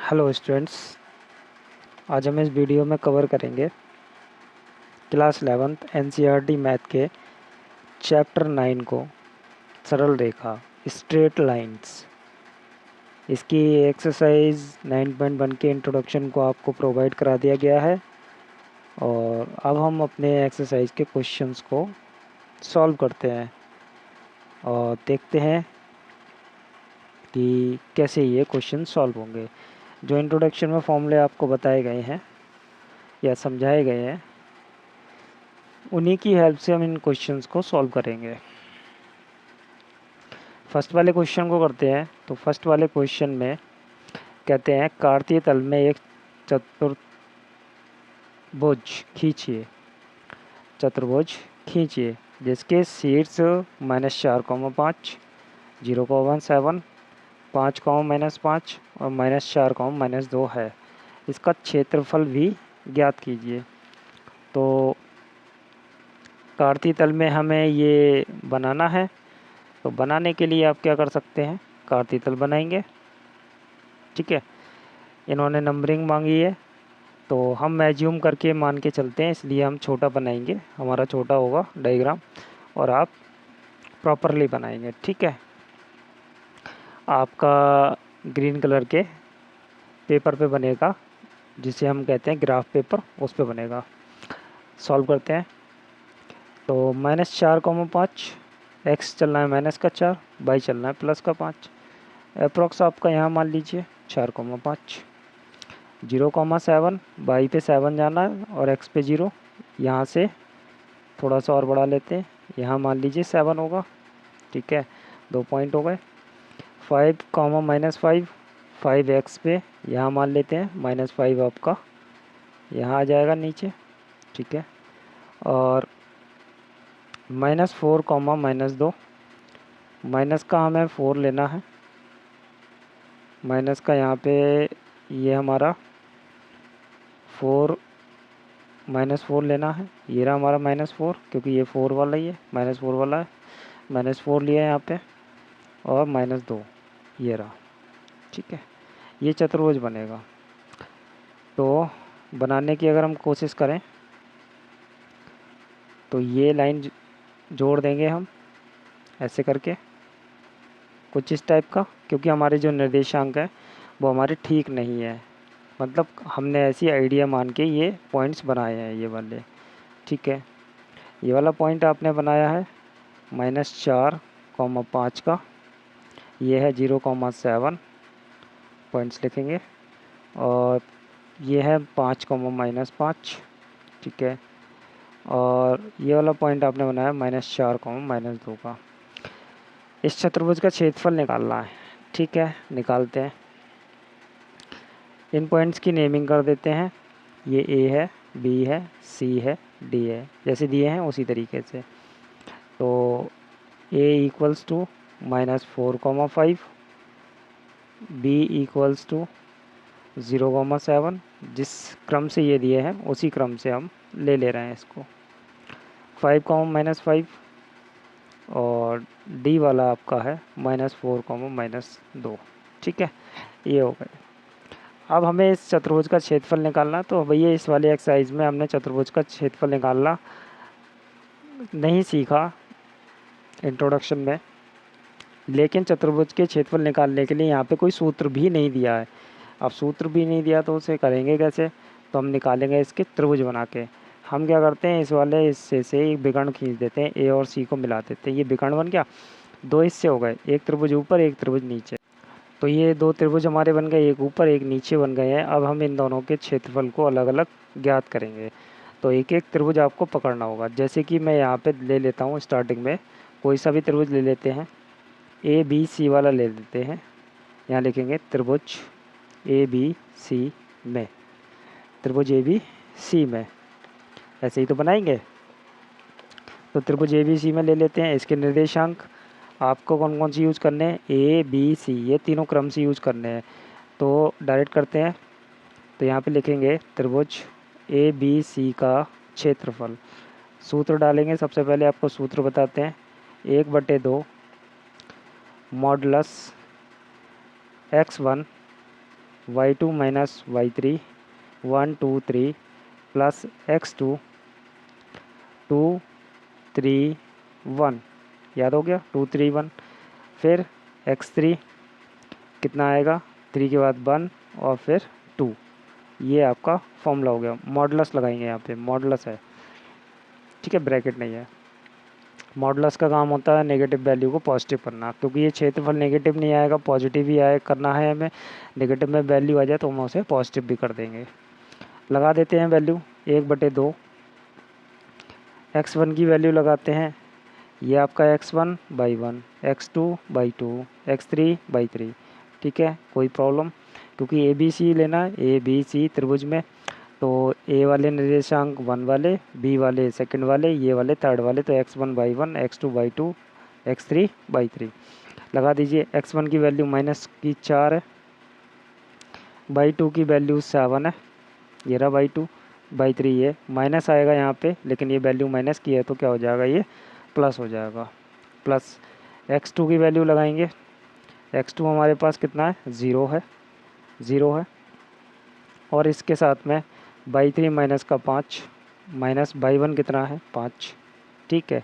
Hello students, आज हम इस वीडियो में कवर करेंगे क्लास 11th एनसीईआरटी मैथ के चैप्टर 9 को, सरल रेखा स्ट्रेट लाइंस। इसकी एक्सरसाइज 9.1 के इंट्रोडक्शन को आपको प्रोवाइड करा दिया गया है और अब हम अपने एक्सरसाइज के क्वेश्चंस को सॉल्व करते हैं और देखते हैं कि कैसे ये क्वेश्चन सॉल्व होंगे। जो इंट्रोडक्शन में फॉर्मूले आपको बताए गए हैं या समझाए गए हैं, उन्हीं की हेल्प से हम इन क्वेश्चंस को सॉल्व करेंगे। फर्स्ट वाले क्वेश्चन को करते हैं। तो फर्स्ट वाले क्वेश्चन में कहते हैं कार्तीय तल में एक चतुर्भुज खींचिए जिसके शीर्ष -4,5, 0,7, 5,-5 और -4,-2 है। इसका क्षेत्रफल भी ज्ञात कीजिए। तो कार्तीय तल में हमें ये बनाना है, तो बनाने के लिए आप क्या कर सकते हैं, कार्तीय तल बनाएंगे। ठीक है, इन्होंने नंबरिंग मांगी है तो हम एज्यूम करके मान के चलते हैं, इसलिए हम छोटा बनाएंगे। हमारा छोटा होगा डायग्राम और आप प्रॉपरली बनाएंगे। ठीक है, आपका ग्रीन कलर के पेपर पे बनेगा, जिसे हम कहते हैं ग्राफ पेपर, उस पे बनेगा। सॉल्व करते हैं। तो -4,5, एक्स चलना है -4, वाई चलना है +5। अप्रॉक्स आपका यहाँ मान लीजिए 4,5, 0,7, वाई पे 7 जाना है और एक्स पे 0। यहाँ से थोड़ा सा और बढ़ा लेते हैं, यहाँ मान लीजिए 7 होगा। ठीक है, 2 पॉइंट हो गए। 5, -5, 5 एक्स पे यहाँ मान लेते हैं, -5 आपका यहाँ आ जाएगा नीचे। ठीक है, और -4, -2, माइनस का हमें 4 लेना है। माइनस का यहाँ पे ये हमारा 4 -4 लेना है। ये रहा हमारा -4, क्योंकि ये 4 वाला ही है, -4 वाला है। -4 लिया है यहाँ पे और -2 ये रहा। ठीक है, ये चतुर्भुज बनेगा। तो बनाने की अगर हम कोशिश करें तो ये लाइन जोड़ देंगे हम ऐसे करके, कुछ इस टाइप का, क्योंकि हमारे जो निर्देशांक हैं वो हमारे ठीक नहीं है। मतलब हमने ऐसी आइडिया मान के ये पॉइंट्स बनाए हैं, ये वाले। ठीक है, ये वाला पॉइंट आपने बनाया है -4,5 का, ये है 0,7 पॉइंट्स लिखेंगे, और ये है 5,-5। ठीक है, और ये वाला पॉइंट आपने बनाया -4,-2 का। इस चतुर्भुज का क्षेत्रफल निकालना है। ठीक है, निकालते हैं। इन पॉइंट्स की नेमिंग कर देते हैं। ये ए है, बी है, सी है, डी है, जैसे दिए हैं उसी तरीके से। तो A equals to -4,5, B equals to 0,7। जिस क्रम से ये दिए हैं उसी क्रम से हम ले रहे हैं इसको। 5,-5 और डी वाला आपका है -4,-2। ठीक है, ये हो गए। अब हमें इस चतुर्भुज का क्षेत्रफल निकालना। तो भैया इस वाले एक्सरसाइज में हमने चतुर्भुज का क्षेत्रफल निकालना नहीं सीखा इंट्रोडक्शन में, लेकिन चतुर्भुज के क्षेत्रफल निकालने के लिए यहाँ पे कोई सूत्र भी नहीं दिया है। अब सूत्र भी नहीं दिया तो उसे करेंगे कैसे? तो हम निकालेंगे इसके त्रिभुज बना के। हम क्या करते हैं, इस वाले हिस्से से एक विकर्ण खींच देते हैं, ए और सी को मिला देते हैं। ये विकर्ण बन गया, 2 हिस्से हो गए, एक त्रिभुज ऊपर एक त्रिभुज नीचे। तो ये 2 त्रिभुज हमारे बन गए, एक ऊपर एक नीचे बन गए हैं। अब हम इन दोनों के क्षेत्रफल को अलग अलग ज्ञात करेंगे। तो एक एक त्रिभुज आपको पकड़ना होगा। जैसे कि मैं यहाँ पे ले लेता हूँ, स्टार्टिंग में कोई सा भी त्रिभुज ले लेते हैं, ए बी सी वाला ले लेते हैं। यहाँ लिखेंगे त्रिभुज ए बी सी में, त्रिभुज ए बी सी में, ऐसे ही तो बनाएंगे। तो त्रिभुज ए बी सी में ले लेते हैं। इसके निर्देशांक आपको कौन कौन सी यूज़ करने हैं, ए बी सी, ये तीनों क्रम से यूज़ करने हैं। तो डायरेक्ट करते हैं। तो यहाँ पे लिखेंगे त्रिभुज ए बी सी का क्षेत्रफल। सूत्र डालेंगे, सबसे पहले आपको सूत्र बताते हैं। 1/2 modulus x1 y2 minus y3 1 2 3 plus x2 2 3 1, याद हो गया 2 3 1। फिर x3 कितना आएगा, 3 के बाद 1 और फिर 2। ये आपका फॉर्मूला हो गया। मॉडुलस लगाएंगे यहाँ पे, मॉडुलस है, ठीक है, ब्रैकेट नहीं है। मॉडुलस का काम होता है नेगेटिव वैल्यू को पॉजिटिव करना, क्योंकि ये क्षेत्रफल नेगेटिव नहीं आएगा, पॉजिटिव ही आए करना है हमें। नेगेटिव में वैल्यू आ जाए तो हम उसे पॉजिटिव भी कर देंगे। लगा देते हैं वैल्यू 1/2। x1 की वैल्यू लगाते हैं, ये आपका x1/1, x2/2, x3/3, ठीक है, कोई प्रॉब्लम। क्योंकि ए बी सी लेना है, ए बी सी त्रिभुज में, तो ए वाले निर्देशांक 1 वाले, बी वाले सेकंड वाले, ये वाले थर्ड वाले, तो x1/1, x2/2, x3/3 लगा दीजिए। x1 की वैल्यू -4 है, y2 की वैल्यू 7 है, ये रहा y2/3, ये माइनस आएगा यहाँ पे, लेकिन ये वैल्यू माइनस की है तो क्या हो जाएगा, ये प्लस हो जाएगा। प्लस x2 की वैल्यू लगाएंगे, x2 हमारे पास कितना है, 0 है, 0 है। और इसके साथ में y3 माइनस का 5 माइनस y1 कितना है, 5, ठीक है।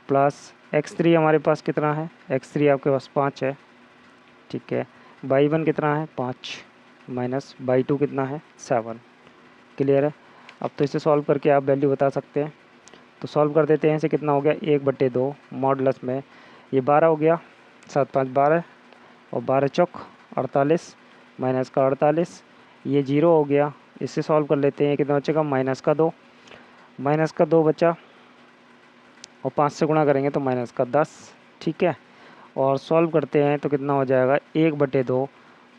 प्लस x3 हमारे पास कितना है, x3 आपके पास 5 है, ठीक है। y1 कितना है, 5 माइनस y2 कितना है, 7। क्लियर है। अब तो इसे सॉल्व करके आप वैल्यू बता सकते हैं। तो सॉल्व कर देते हैं, इसे कितना हो गया, 1/2 मॉडुलस में ये 12 हो गया, 7 5 12 और 12 चौक 48, माइनस का 48, ये 0 हो गया। इससे सॉल्व कर लेते हैं, कितना बचेगा, -2, -2 बचा, और 5 से गुणा करेंगे तो -10, ठीक है। और सॉल्व करते हैं तो कितना हो जाएगा, 1/2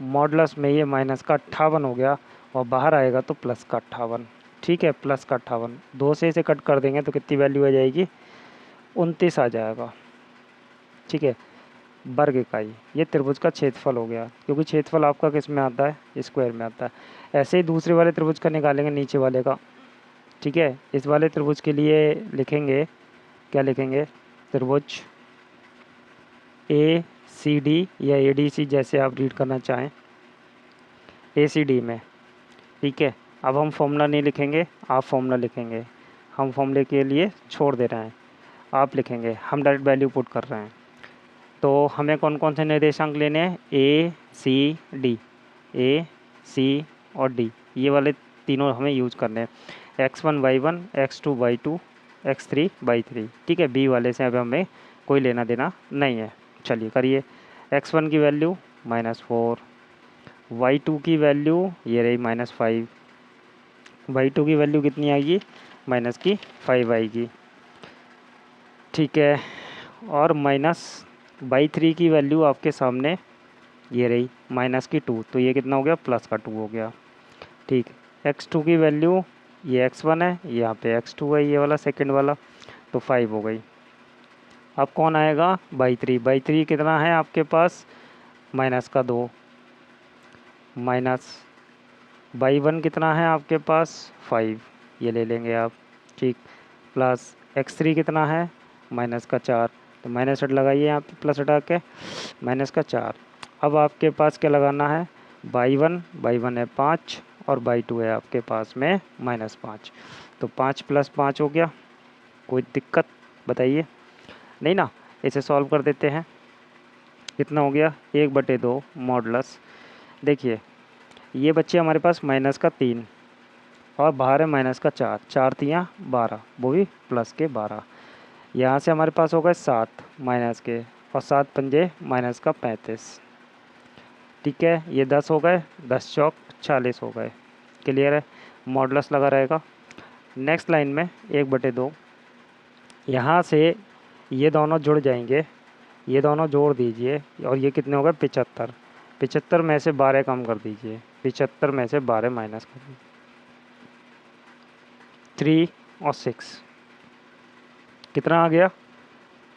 मॉडुलस में ये -58 हो गया, और बाहर आएगा तो +58, ठीक है, +58। 2 से इसे कट कर देंगे तो कितनी वैल्यू आ जाएगी, 29 आ जाएगा, ठीक है, वर्ग इकाई। ये त्रिभुज का क्षेत्रफल हो गया, क्योंकि क्षेत्रफल आपका किस में आता है, स्क्वायर में आता है। ऐसे ही दूसरे वाले त्रिभुज का निकालेंगे, नीचे वाले का, ठीक है। इस वाले त्रिभुज के लिए लिखेंगे, क्या लिखेंगे, त्रिभुज ए सी डी या ए डी सी, जैसे आप रीड करना चाहें, ए सी डी में, ठीक है। अब हम फॉर्मूला नहीं लिखेंगे, आप फॉर्मूला लिखेंगे, हम फॉर्मूले के लिए छोड़ दे रहे हैं, आप लिखेंगे, हम डायरेक्ट वैल्यू पुट कर रहे हैं। तो हमें कौन कौन से निर्देशांक लेने हैं, ए सी डी, ए सी और डी, ये वाले तीनों हमें यूज करने हैं। x1/1, x2/2, x3/3, ठीक है। बी वाले से अब हमें कोई लेना देना नहीं है। चलिए करिए। x1 की वैल्यू -4, y2 की वैल्यू ये रही -5, y2 की वैल्यू कितनी आएगी, -5 आएगी, ठीक है। और y3 की वैल्यू आपके सामने ये रही -2, तो ये कितना हो गया, +2 हो गया, ठीक। x2 की वैल्यू ये x1 है, यहाँ पे x2 है, ये वाला सेकंड वाला, तो 5 हो गई। अब कौन आएगा, y3 कितना है आपके पास, -2, माइनस y1 कितना है आपके पास, 5, ये ले लेंगे आप, ठीक। प्लस x3 कितना है, -4, तो माइनस हट लगाइए यहाँ पे, प्लस हटा के -4। अब आपके पास क्या लगाना है, y1 है 5 और y2 है आपके पास में -5, तो 5 + 5 हो गया। कोई दिक्कत बताइए, नहीं ना। इसे सॉल्व कर देते हैं, कितना हो गया, 1/2 मॉडुलस। देखिए ये बच्चे हमारे पास -3 और बाहर है -4, 4 तियाँ 12, वो भी +12। यहाँ से हमारे पास हो गए 7 माइनस के, और 7 पंजे -35, ठीक है। ये 10 हो गए, 10 चौक 40 हो गए, क्लियर है, मॉडुलस लगा रहेगा। नेक्स्ट लाइन में 1/2, यहाँ से ये दोनों जुड़ जाएंगे, ये दोनों जोड़ दीजिए, और ये कितने हो गए, 75, 75 में से 12 कम कर दीजिए, 75 में से 12 माइनस कर दीजिए, 3 और 6 कितना आ गया,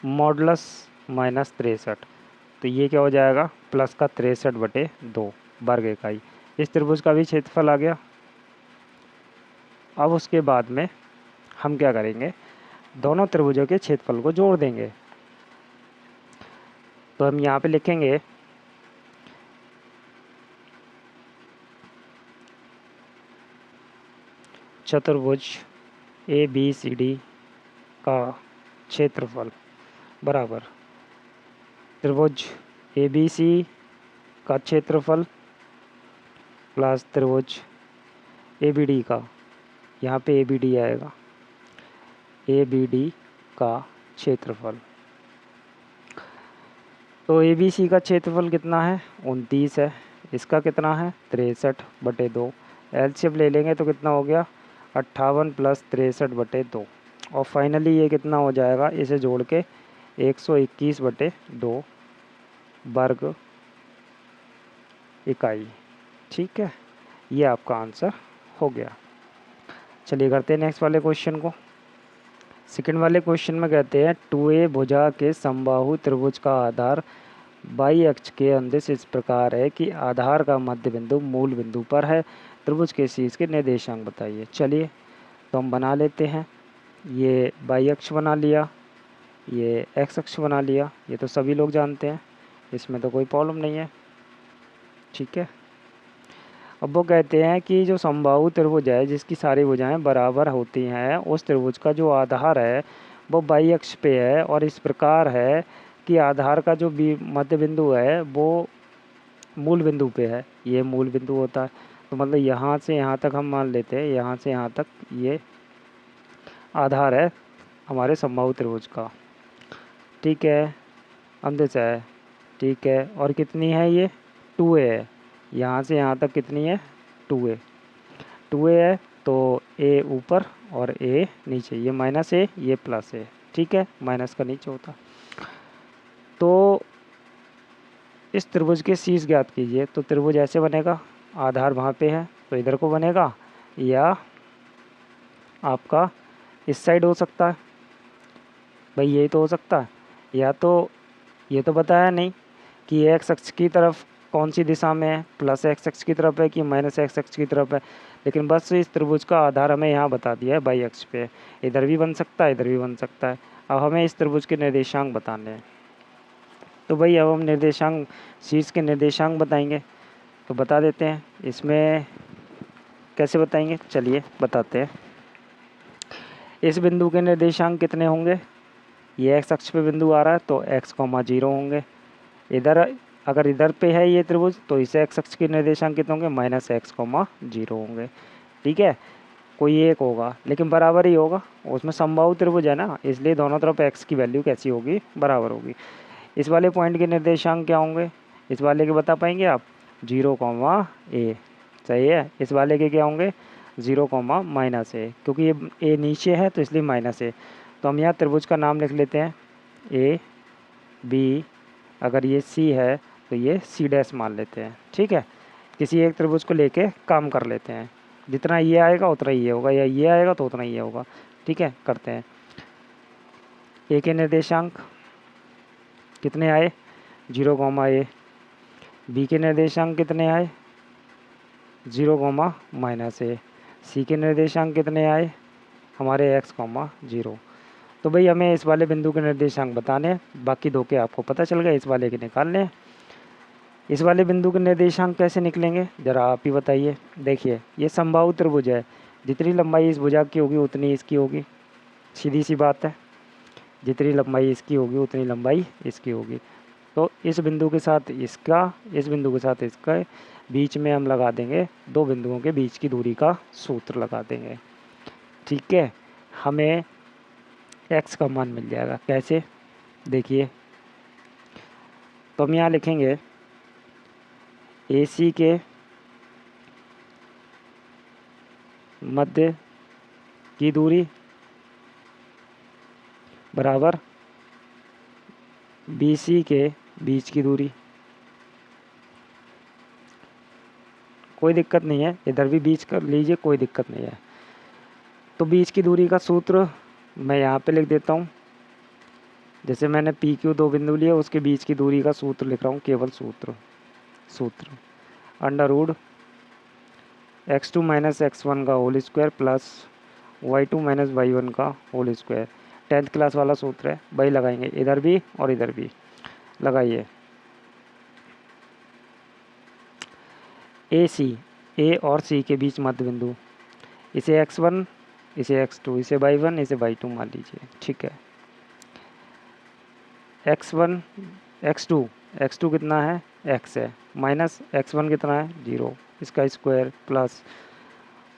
मॉडुलस -63, तो ये क्या हो जाएगा, +63/2 वर्ग इकाई। इस त्रिभुज का भी क्षेत्रफल आ गया। अब उसके बाद में हम क्या करेंगे, दोनों त्रिभुजों के क्षेत्रफल को जोड़ देंगे। तो हम यहाँ पे लिखेंगे चतुर्भुज ABCD का क्षेत्रफल बराबर त्रिभुज ABC का क्षेत्रफल प्लस त्रिभुज ABD का, यहाँ पे ABD आएगा, ABD का क्षेत्रफल। तो ABC का क्षेत्रफल कितना है 29 है, इसका कितना है 63/2। एलसीएम ले लेंगे तो कितना हो गया 58 + 63/2। और फाइनली ये कितना हो जाएगा, इसे जोड़ के 121/2 वर्ग इकाई। ठीक है, ये आपका आंसर हो गया। चलिए करते हैं नेक्स्ट वाले क्वेश्चन को। सेकंड वाले क्वेश्चन में कहते हैं 2A भुजा के समबाहु त्रिभुज का आधार बाई अक्ष के अंदिश इस प्रकार है कि आधार का मध्य बिंदु मूल बिंदु पर है। त्रिभुज के शीर्ष के निर्देशांक बताइए। चलिए तो हम बना लेते हैं। ये बाई अक्ष बना लिया, ये एक्स अक्ष बना लिया, ये तो सभी लोग जानते हैं, इसमें तो कोई प्रॉब्लम नहीं है। ठीक है, अब वो कहते हैं कि जो समबाहु त्रिभुज है जिसकी सारी भुजाएं बराबर होती हैं, उस त्रिभुज का जो आधार है वो बाई अक्ष पे है और इस प्रकार है कि आधार का जो मध्य बिंदु है वो मूल बिंदु पे है। ये मूल बिंदु होता है, तो मतलब यहाँ से यहाँ तक हम मान लेते हैं, यहाँ से यहाँ तक ये आधार है हमारे समबाहु त्रिभुज का। ठीक है, अंदिश है, ठीक है, और कितनी है ये 2A है, यहाँ से यहाँ तक कितनी है 2A है, तो A ऊपर और A नीचे, ये -A ये +A। ठीक है, माइनस का नीचे होता। तो इस त्रिभुज के शीर्ष ज्ञात कीजिए। तो त्रिभुज ऐसे बनेगा, आधार वहाँ पे है तो इधर को बनेगा, या आपका इस साइड हो सकता है, भाई यही तो हो सकता है, या तो ये तो बताया नहीं कि एक्स अक्ष की तरफ कौन सी दिशा में है, +x अक्ष की तरफ है कि -x अक्ष की तरफ है, लेकिन बस इस त्रिभुज का आधार हमें यहाँ बता दिया है बाई अक्ष पे। इधर भी बन सकता है, इधर भी बन सकता है। अब हमें इस त्रिभुज के निर्देशांक बताने हैं। तो भाई अब हम निर्देशांक, शीर्ष के निर्देशांक बताएंगे, तो बता देते हैं। इसमें कैसे बताएंगे, चलिए बताते हैं। इस बिंदु के निर्देशांक कितने होंगे, ये एक्स अक्ष पे बिंदु आ रहा है तो x, 0 होंगे। इधर अगर इधर पे है ये त्रिभुज तो इसे एक्स अक्ष के निर्देशांक कितने होंगे -x, 0 होंगे। ठीक है, कोई एक होगा लेकिन बराबर ही होगा, उसमें समबाहु त्रिभुज है ना, इसलिए दोनों तरफ x की वैल्यू कैसी होगी, बराबर होगी। इस वाले पॉइंट के निर्देशांक क्या होंगे, इस वाले के बता पाएंगे आप 0, A। सही है, इस वाले के क्या होंगे 0, -A, क्योंकि ये A नीचे है तो इसलिए -A। तो हम यहाँ त्रिभुज का नाम लिख लेते हैं AB, अगर ये C है तो ये C' मान लेते हैं। ठीक है, किसी एक त्रिभुज को लेके काम कर लेते हैं, जितना ये आएगा उतना ये होगा, या ये आएगा तो उतना ये होगा। ठीक है, करते हैं। A के निर्देशांक कितने आए 0, A। B के निर्देशांक कितने आए 0, -A। C के निर्देशांक कितने आए हमारे x, 0। तो भाई हमें इस वाले बिंदु के निर्देशांक बताने हैं, बाकी दो के आपको पता चल गया, इस वाले के निकालने हैं। इस वाले बिंदु के निर्देशांक कैसे निकलेंगे ज़रा आप ही बताइए। देखिए ये समबाहु त्रिभुज है, जितनी लंबाई इस भुजा की होगी उतनी इसकी होगी, सीधी सी बात है। जितनी लंबाई इसकी होगी उतनी लंबाई इसकी होगी। तो इस बिंदु के साथ इसका, इस बिंदु के साथ इसका, बीच में हम लगा देंगे दो बिंदुओं के बीच की दूरी का सूत्र लगा देंगे। ठीक है, हमें x का मान मिल जाएगा। कैसे, देखिए तो हम यहाँ लिखेंगे AC के मध्य की दूरी बराबर BC के बीच की दूरी। कोई दिक्कत नहीं है, इधर भी बीच कर लीजिए, कोई दिक्कत नहीं है। तो बीच की दूरी का सूत्र मैं यहाँ पे लिख देता हूँ। जैसे मैंने PQ 2 बिंदु लिए, उसके बीच की दूरी का सूत्र लिख रहा हूँ, केवल सूत्र √ x2 - x1 का whole square plus y2 - y1 का होल स्क्वायर। 10th क्लास वाला सूत्र है, वही लगाएंगे, इधर भी और इधर भी लगाइए। AC, A और C के बीच मध्य बिंदु इसे x1, इसे x2, इसे y1, इसे y2 मान लीजिए। ठीक है, x1, x2, x2 कितना है, x है, माइनस x1 कितना है 0, इसका स्क्वायर, प्लस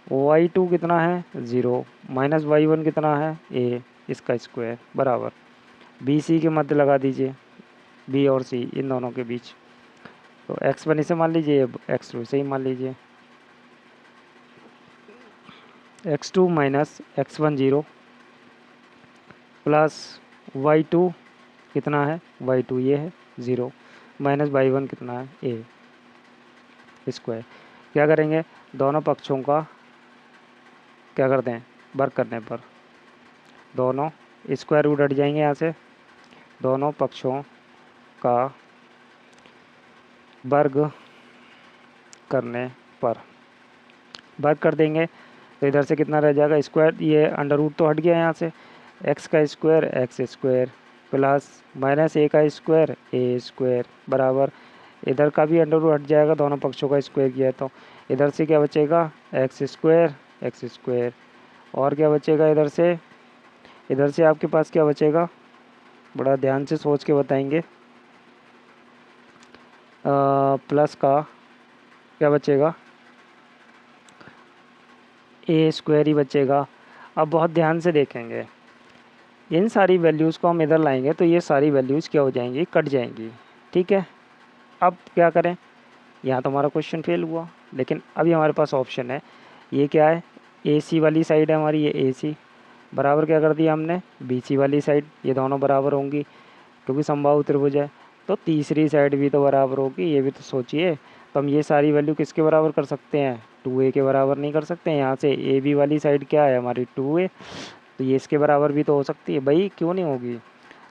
y2 कितना है 0, माइनस y1 कितना है a, इसका स्क्वायर, बराबर बी सी के मध्य लगा दीजिए, बी और सी इन दोनों के बीच। तो x1 इसे मान लीजिए, x2 इसे ही मान लीजिए। x2 minus x1 0, plus y2 कितना है, y2 ये है 0, माइनस y1 कितना है a स्क्वायर। क्या करेंगे, दोनों पक्षों का क्या करते हैं, वर्ग करने पर दोनों स्क्वायर रूट हट जाएंगे यहाँ से, दोनों पक्षों का वर्ग करने पर वर्ग कर देंगे तो इधर से कितना रह जाएगा, स्क्वायर, ये अंडर रूट तो हट गया यहाँ से, एक्स का square X square, plus minus A का स्क्वायर ए स्क्वायर, बराबर इधर का भी अंडर रूट हट जाएगा, दोनों पक्षों का स्क्वायर किया है तो इधर से क्या बचेगा, एक्स स्क्वायर, और क्या बचेगा इधर से आपके पास क्या बचेगा, बड़ा ध्यान से सोच के बताएंगे, प्लस का क्या बचेगा, ए स्क्वायर ही बचेगा। अब बहुत ध्यान से देखेंगे, इन सारी वैल्यूज़ को हम इधर लाएंगे तो ये सारी वैल्यूज़ क्या हो जाएंगी, कट जाएंगी। ठीक है, अब क्या करें, यहाँ तो हमारा क्वेश्चन फेल हुआ, लेकिन अभी हमारे पास ऑप्शन है, ये क्या है, ए सी वाली साइड है हमारी, ये ए सी बराबर क्या कर दिया हमने, बी सी वाली साइड, ये दोनों बराबर होंगी क्योंकि समबाहु त्रिभुज है, तो तीसरी साइड भी तो बराबर होगी, ये भी तो सोचिए। तो हम ये सारी वैल्यू किसके बराबर कर सकते हैं, 2a के बराबर नहीं कर सकते हैं, यहाँ से ए बी वाली साइड क्या है हमारी 2a, तो ये इसके बराबर भी तो हो सकती है भाई, क्यों नहीं होगी।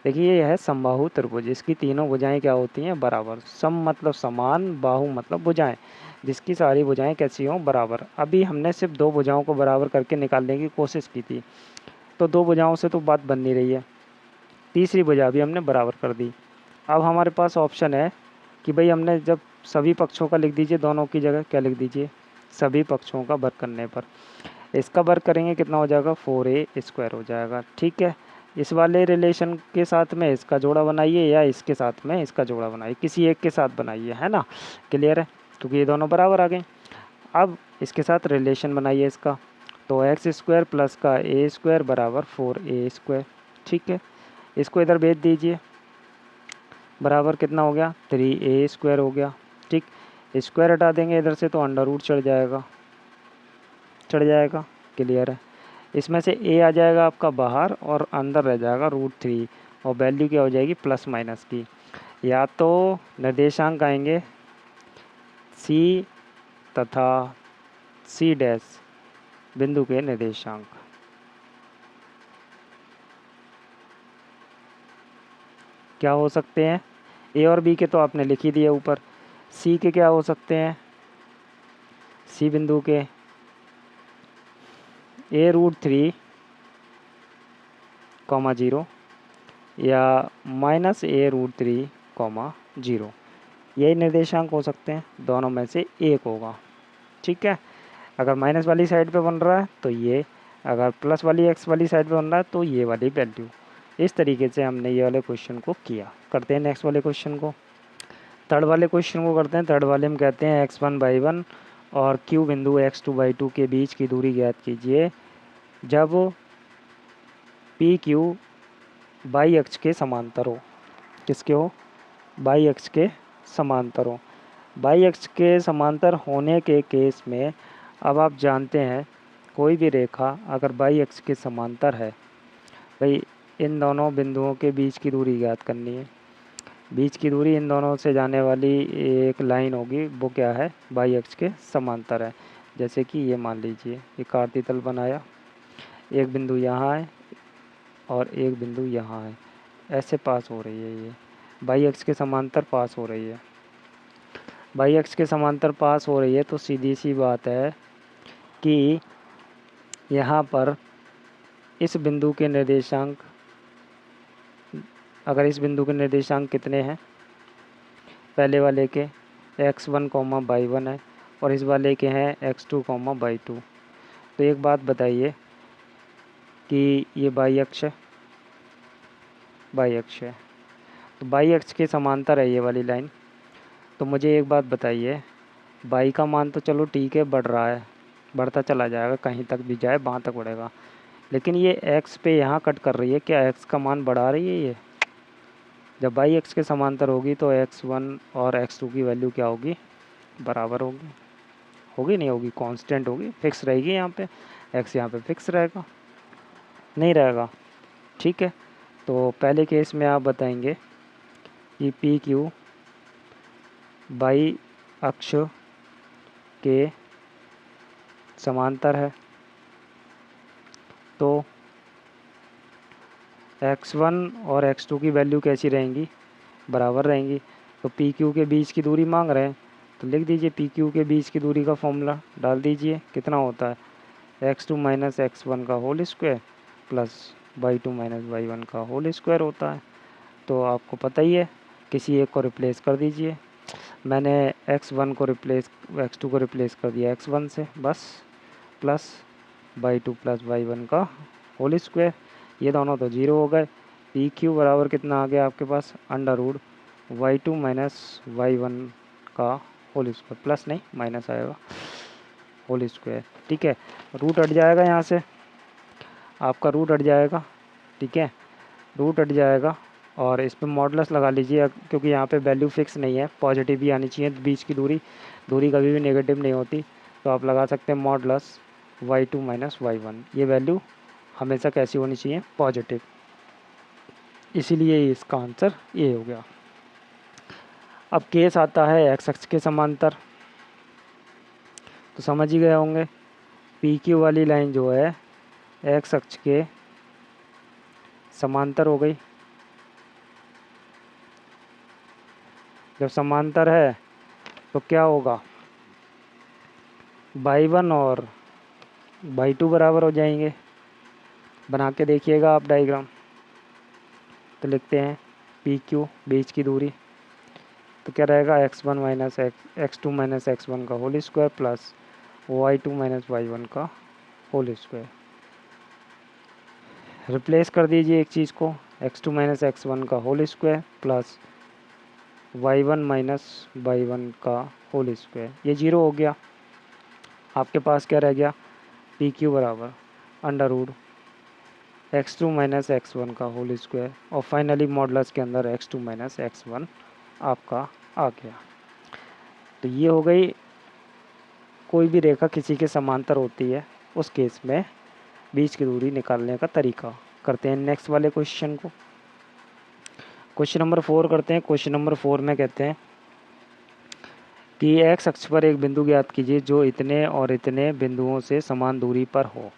देखिए ये है समबाहु त्रिभुज, इसकी तीनों भुजाएं क्या होती हैं, बराबर, सम मतलब समान, बाहु मतलब भुजाएं, जिसकी सारी भुजाएं कैसी हों, बराबर। अभी हमने सिर्फ दो भुजाओं को बराबर करके निकालने की कोशिश की थी, तो दो भुजाओं से तो बात बन नहीं रही है, तीसरी भुजा भी हमने बराबर कर दी। अब हमारे पास ऑप्शन है कि भाई हमने जब सभी पक्षों का लिख दीजिए, दोनों की जगह क्या लिख दीजिए, सभी पक्षों का वर्ग करने पर इसका वर्ग करेंगे कितना हो जाएगा, 4a स्क्वायर हो जाएगा। ठीक है, इस वाले रिलेशन के साथ में इसका जोड़ा बनाइए या इसके साथ में इसका जोड़ा बनाइए, किसी एक के साथ बनाइए, है ना, क्लियर है, क्योंकि ये दोनों बराबर आ गए। अब इसके साथ रिलेशन बनाइए इसका, तो एक्स स्क्वायर प्लस का ए स्क्वायर बराबर 4a स्क्वायर। ठीक है, इसको इधर भेज दीजिए, बराबर कितना हो गया, 3a स्क्वायर हो गया। ठीक, स्क्वायर हटा देंगे इधर से तो अंडर रूट चढ़ जाएगा, क्लियर है। इसमें से a आ जाएगा आपका बाहर और अंदर रह जाएगा √3, और वैल्यू क्या हो जाएगी, प्लस माइनस की, या तो निर्देशांक आएंगे c तथा c डैश बिंदु के निर्देशांक, क्या हो सकते हैं, ए और बी के तो आपने लिख ही दिया ऊपर, सी के क्या हो सकते हैं, सी बिंदु के a√3, 0 या -a√3, 0, यही निर्देशांक हो सकते हैं, दोनों में से एक होगा। ठीक है, अगर माइनस वाली साइड पे बन रहा है तो ये, अगर प्लस वाली एक्स वाली साइड पे बन रहा है तो ये वाली वैल्यू। इस तरीके से हमने ये वाले क्वेश्चन को किया। करते हैं नेक्स्ट वाले क्वेश्चन को, थर्ड वाले क्वेश्चन को करते हैं। थर्ड वाले में कहते हैं x1 y1 और q बिंदु x2 y2 के बीच की दूरी ज्ञात कीजिए जब पी क्यू बाई अक्ष के समांतर हो। किसके हो, बाई अक्ष के समांतर हो। बाई अक्ष के समांतर होने के केस में अब आप जानते हैं कोई भी रेखा अगर बाई अक्ष के समांतर है, भाई इन दोनों बिंदुओं के बीच की दूरी ज्ञात करनी है। बीच की दूरी इन दोनों से जाने वाली एक लाइन होगी, वो क्या है, बाई अक्ष के समांतर है। जैसे कि ये मान लीजिए ये कार्तीय तल बनाया, एक बिंदु यहाँ है और एक बिंदु यहाँ है, ऐसे पास हो रही है, ये बाई अक्ष के समांतर पास हो रही है। बाई अक्ष के समांतर पास हो रही है तो सीधी सी बात है कि यहाँ पर इस बिंदु के निर्देशांक, अगर इस बिंदु के निर्देशांक कितने हैं, पहले वाले के x1, y1 है और इस वाले के हैं x2, y2, तो एक बात बताइए कि ये बाई अक्ष है, बाई अक्ष है, तो बाई अक्ष के समांतर है ये वाली लाइन। तो मुझे एक बात बताइए, बाई का मान तो चलो ठीक है बढ़ रहा है, बढ़ता चला जाएगा, कहीं तक भी जाए वहाँ तक बढ़ेगा, लेकिन ये एक्स पे यहाँ कट कर रही है, क्या एक्स का मान बढ़ा रही है ये? जब बाई एक्स के समांतर होगी तो x1 और x2 की वैल्यू क्या होगी? बराबर होगी। होगी नहीं होगी? कांस्टेंट होगी, फिक्स रहेगी। यहाँ पे x यहाँ पे फिक्स रहेगा, नहीं रहेगा। ठीक है, तो पहले केस में आप बताएंगे कि पी क्यू बाई अक्ष के समांतर है, तो x1 और x2 की वैल्यू कैसी रहेंगी? बराबर रहेंगी। तो पी क्यू के बीच की दूरी मांग रहे हैं, तो लिख दीजिए पी क्यू के बीच की दूरी का फॉर्मूला डाल दीजिए, कितना होता है x2 माइनस x1 का whole square plus y2 minus y1 का होल स्क्वायर होता है। तो आपको पता ही है, किसी एक को रिप्लेस कर दीजिए। मैंने x1 को रिप्लेस x2 को रिप्लेस कर दिया x1 से, बस प्लस y2 प्लस y1 का होल स्क्वायर, ये दोनों तो जीरो हो गए। पी क्यू बराबर कितना आ गया आपके पास? Under root y2 minus y1 का होल स्क्वायर, प्लस नहीं माइनस आएगा, होल स्क्वायर। ठीक है, रूट हट जाएगा यहाँ से, आपका रूट हट जाएगा। ठीक है, रूट हट जाएगा और इस पर मॉडुलस लगा लीजिए, क्योंकि यहाँ पे वैल्यू फिक्स नहीं है, पॉजिटिव भी आनी चाहिए बीच की दूरी, दूरी कभी भी नेगेटिव नहीं होती। तो आप लगा सकते हैं मॉडुलस y2 माइनस y1, ये वैल्यू हमेशा कैसी होनी चाहिए? पॉजिटिव, इसीलिए इसका आंसर ये हो गया। अब केस आता है एक्स अक्ष के समांतर, तो समझ ही गए होंगे, पी क्यू वाली लाइन जो है एक्स अक्ष के समांतर हो गई। जब समांतर है तो क्या होगा? y1 और y2 बराबर हो जाएंगे। बना के देखिएगा आप डायग्राम। तो लिखते हैं पी क्यू बीच की दूरी, तो क्या रहेगा? x1 minus x2 minus x1 का whole square plus y2 minus y1 का होल स्क्वायर। रिप्लेस कर दीजिए एक चीज़ को, x2 माइनस x1 का whole square plus y1 minus y1 का होल स्क्वायर, ये जीरो हो गया। आपके पास क्या रह गया? पी क्यू बराबर under root x2 minus x1 का होल स्क्वायर, और फाइनली मॉडुलस के अंदर x2 माइनस x1 आपका आ गया। तो ये हो गई, कोई भी रेखा किसी के समांतर होती है उस केस में बीच की दूरी निकालने का तरीका। करते हैं नेक्स्ट वाले क्वेश्चन को, क्वेश्चन नंबर 4 करते हैं। क्वेश्चन नंबर 4 में कहते हैं कि एक्स अक्ष पर एक बिंदु ज्ञात कीजिए जो इतने और इतने बिंदुओं से समान दूरी पर हो।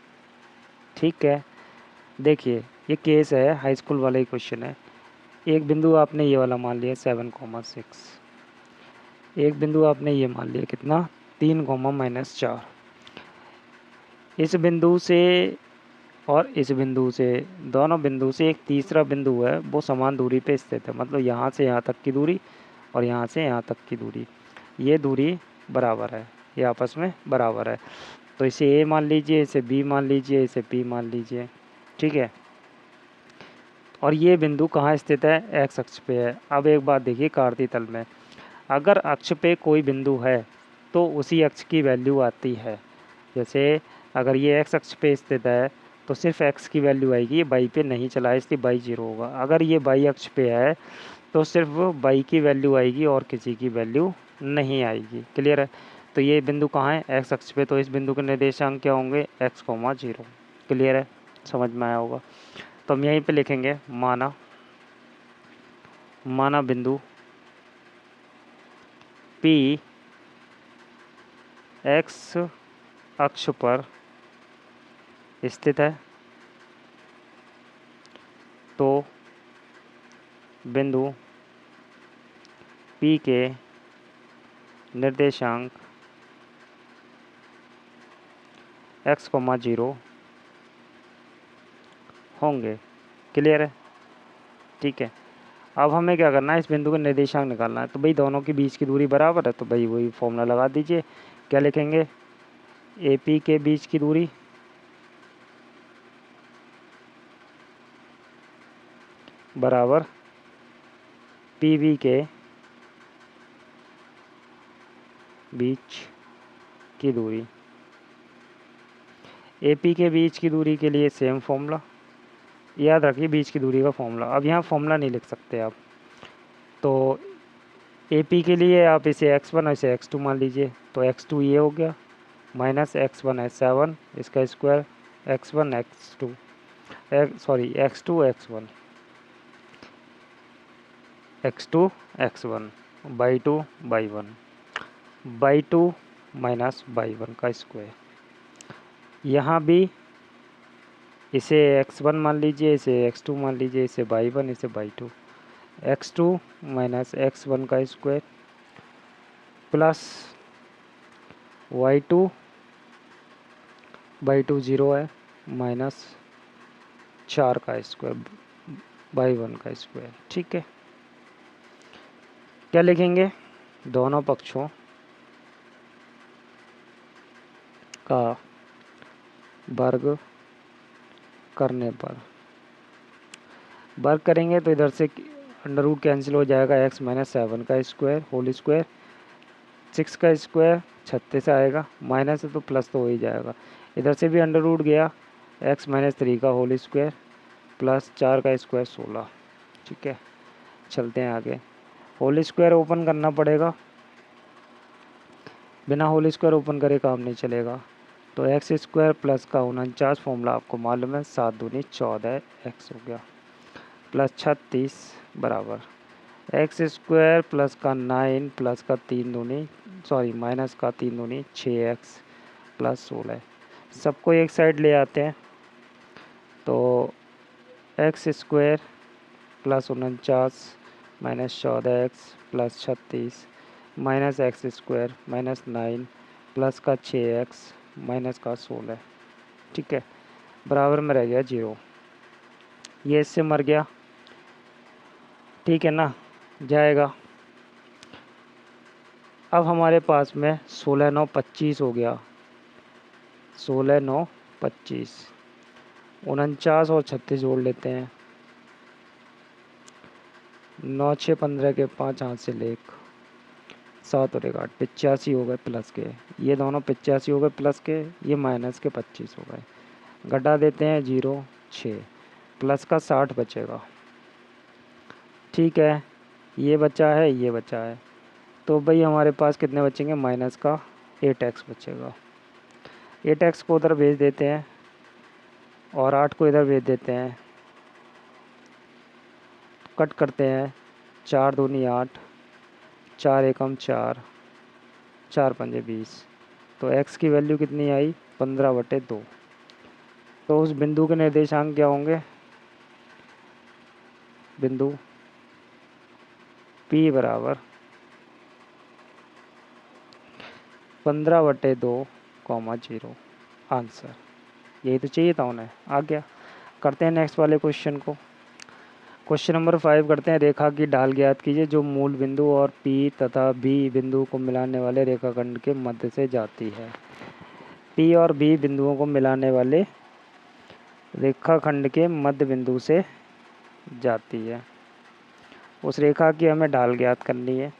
ठीक है, देखिए ये केस है, हाई स्कूल वाला ही क्वेश्चन है। एक बिंदु आपने ये वाला मान लिया 7,6, एक बिंदु आपने ये मान लिया कितना? 3,-4। इस बिंदु से और इस बिंदु से, दोनों बिंदु से एक तीसरा बिंदु है, वो समान दूरी पे स्थित है, मतलब यहाँ से यहाँ तक की दूरी और यहाँ से यहाँ तक की दूरी, ये दूरी बराबर है, ये आपस में बराबर है। तो इसे ए मान लीजिए, इसे बी मान लीजिए, इसे पी मान लीजिए। ठीक है, और ये बिंदु कहाँ स्थित है? एक्स अक्ष पे है। अब एक बात देखिए, कार्तीय तल में अगर अक्ष पे कोई बिंदु है तो उसी अक्ष की वैल्यू आती है। जैसे अगर ये एक्स अक्ष पे स्थित है तो सिर्फ एक्स की वैल्यू आएगी, ये बाई पे नहीं चला है, इसलिए बाई जीरो होगा। अगर ये बाई अक्ष पे है तो सिर्फ बाई की वैल्यू आएगी और किसी की वैल्यू नहीं आएगी। क्लियर है? तो ये बिंदु कहाँ है? एक्स अक्ष पे, तो इस बिंदु के निर्देशांक क्या होंगे? x,0। क्लियर है? समझ में आया होगा। तो हम यहीं पे लिखेंगे माना बिंदु P एक्स अक्ष पर स्थित है, तो बिंदु P के निर्देशांक x,0 होंगे। क्लियर है? ठीक है, अब हमें क्या करना है? इस बिंदु का निर्देशांक निकालना है। तो भाई दोनों के बीच की दूरी बराबर है, तो भाई वही फॉर्मूला लगा दीजिए। क्या लिखेंगे? ए पी के बीच की दूरी बराबर पी बी के बीच की दूरी। ए पी के बीच की दूरी के लिए सेम फॉर्मूला, याद रखिए बीच की दूरी का फॉर्मूला। अब यहाँ फॉर्मूला नहीं लिख सकते आप, तो ए पी के लिए आप इसे x1 और इसे x2 मान लीजिए, तो x2 ये हो गया माइनस x1 है 7 इसका square, x1 x2 sorry x2 x1 x2 x1 by 2 by 1 by 2 minus by 1 का स्क्वायर। यहाँ भी इसे x1 मान लीजिए, इसे x2 मान लीजिए, इसे बाई 1 इसे बाई 2, x2 माइनस x1 का स्क्वायर प्लस y2 बाई 2 0 है माइनस 4 का स्क्वायर बाई 1 का स्क्वायर। ठीक है, क्या लिखेंगे? दोनों पक्षों का वर्ग करने पर, वर्ग करेंगे तो इधर से अंडर रूट कैंसिल हो जाएगा, x माइनस 7 का स्क्वायर होल स्क्वायर, 6 का स्क्वायर 36 आएगा, माइनस है तो प्लस तो हो ही जाएगा, इधर से भी अंडर रूट गया, x माइनस 3 का होल स्क्वायर प्लस 4 का स्क्वायर 16। ठीक है, चलते हैं आगे। होल स्क्वायर ओपन करना पड़ेगा, बिना होल स्क्वायर ओपन करे काम नहीं चलेगा, तो एक्स स्क्वायर प्लस का 49 फॉर्मूला आपको मालूम है, 7 दूनी 14 एक्स हो गया प्लस 36 बराबर एक्स स्क्वायर प्लस का 9 प्लस का 3 दूनी सॉरी माइनस का 3 दूनी 6x प्लस 16। सबको एक साइड ले आते हैं, तो x square plus 49 minus 14x plus 36 minus x square minus 9 plus का 6x माइनस का 16। ठीक है, बराबर में रह गया 0, ये इससे मर गया। ठीक है ना, जाएगा। अब हमारे पास में 16 9 25 हो गया, 16 9 25, 49 और 36 जोड़ लेते हैं, 9 6 15 के 5 हाथ से लेक 7 और 8 85 हो गए प्लस के, ये दोनों 85 हो गए प्लस के, ये माइनस के 25 हो गए, घटा देते हैं 0 6 प्लस का 60 बचेगा। ठीक है, ये बचा है ये बचा है, तो भाई हमारे पास कितने बचेंगे? माइनस का 8x बचेगा, 8x को उधर भेज देते हैं और 8 को इधर भेज देते हैं, कट करते हैं, 4 दूनी 8, 4 एकम 4, 4 पंजे 20, तो x की वैल्यू कितनी आई? 15/2। तो उस बिंदु के निर्देशांक क्या होंगे? बिंदु P बराबर 15/2, 0। आंसर यही तो चाहिए था उन्हें, आ गया। करते हैं नेक्स्ट वाले क्वेश्चन को। क्वेश्चन नंबर 5 करते हैं, रेखा की ढाल ज्ञात कीजिए जो मूल बिंदु और P तथा B बिंदु को मिलाने वाले रेखाखंड के मध्य से जाती है। P और B बिंदुओं को मिलाने वाले रेखाखंड के मध्य बिंदु से जाती है, उस रेखा की हमें ढाल ज्ञात करनी है।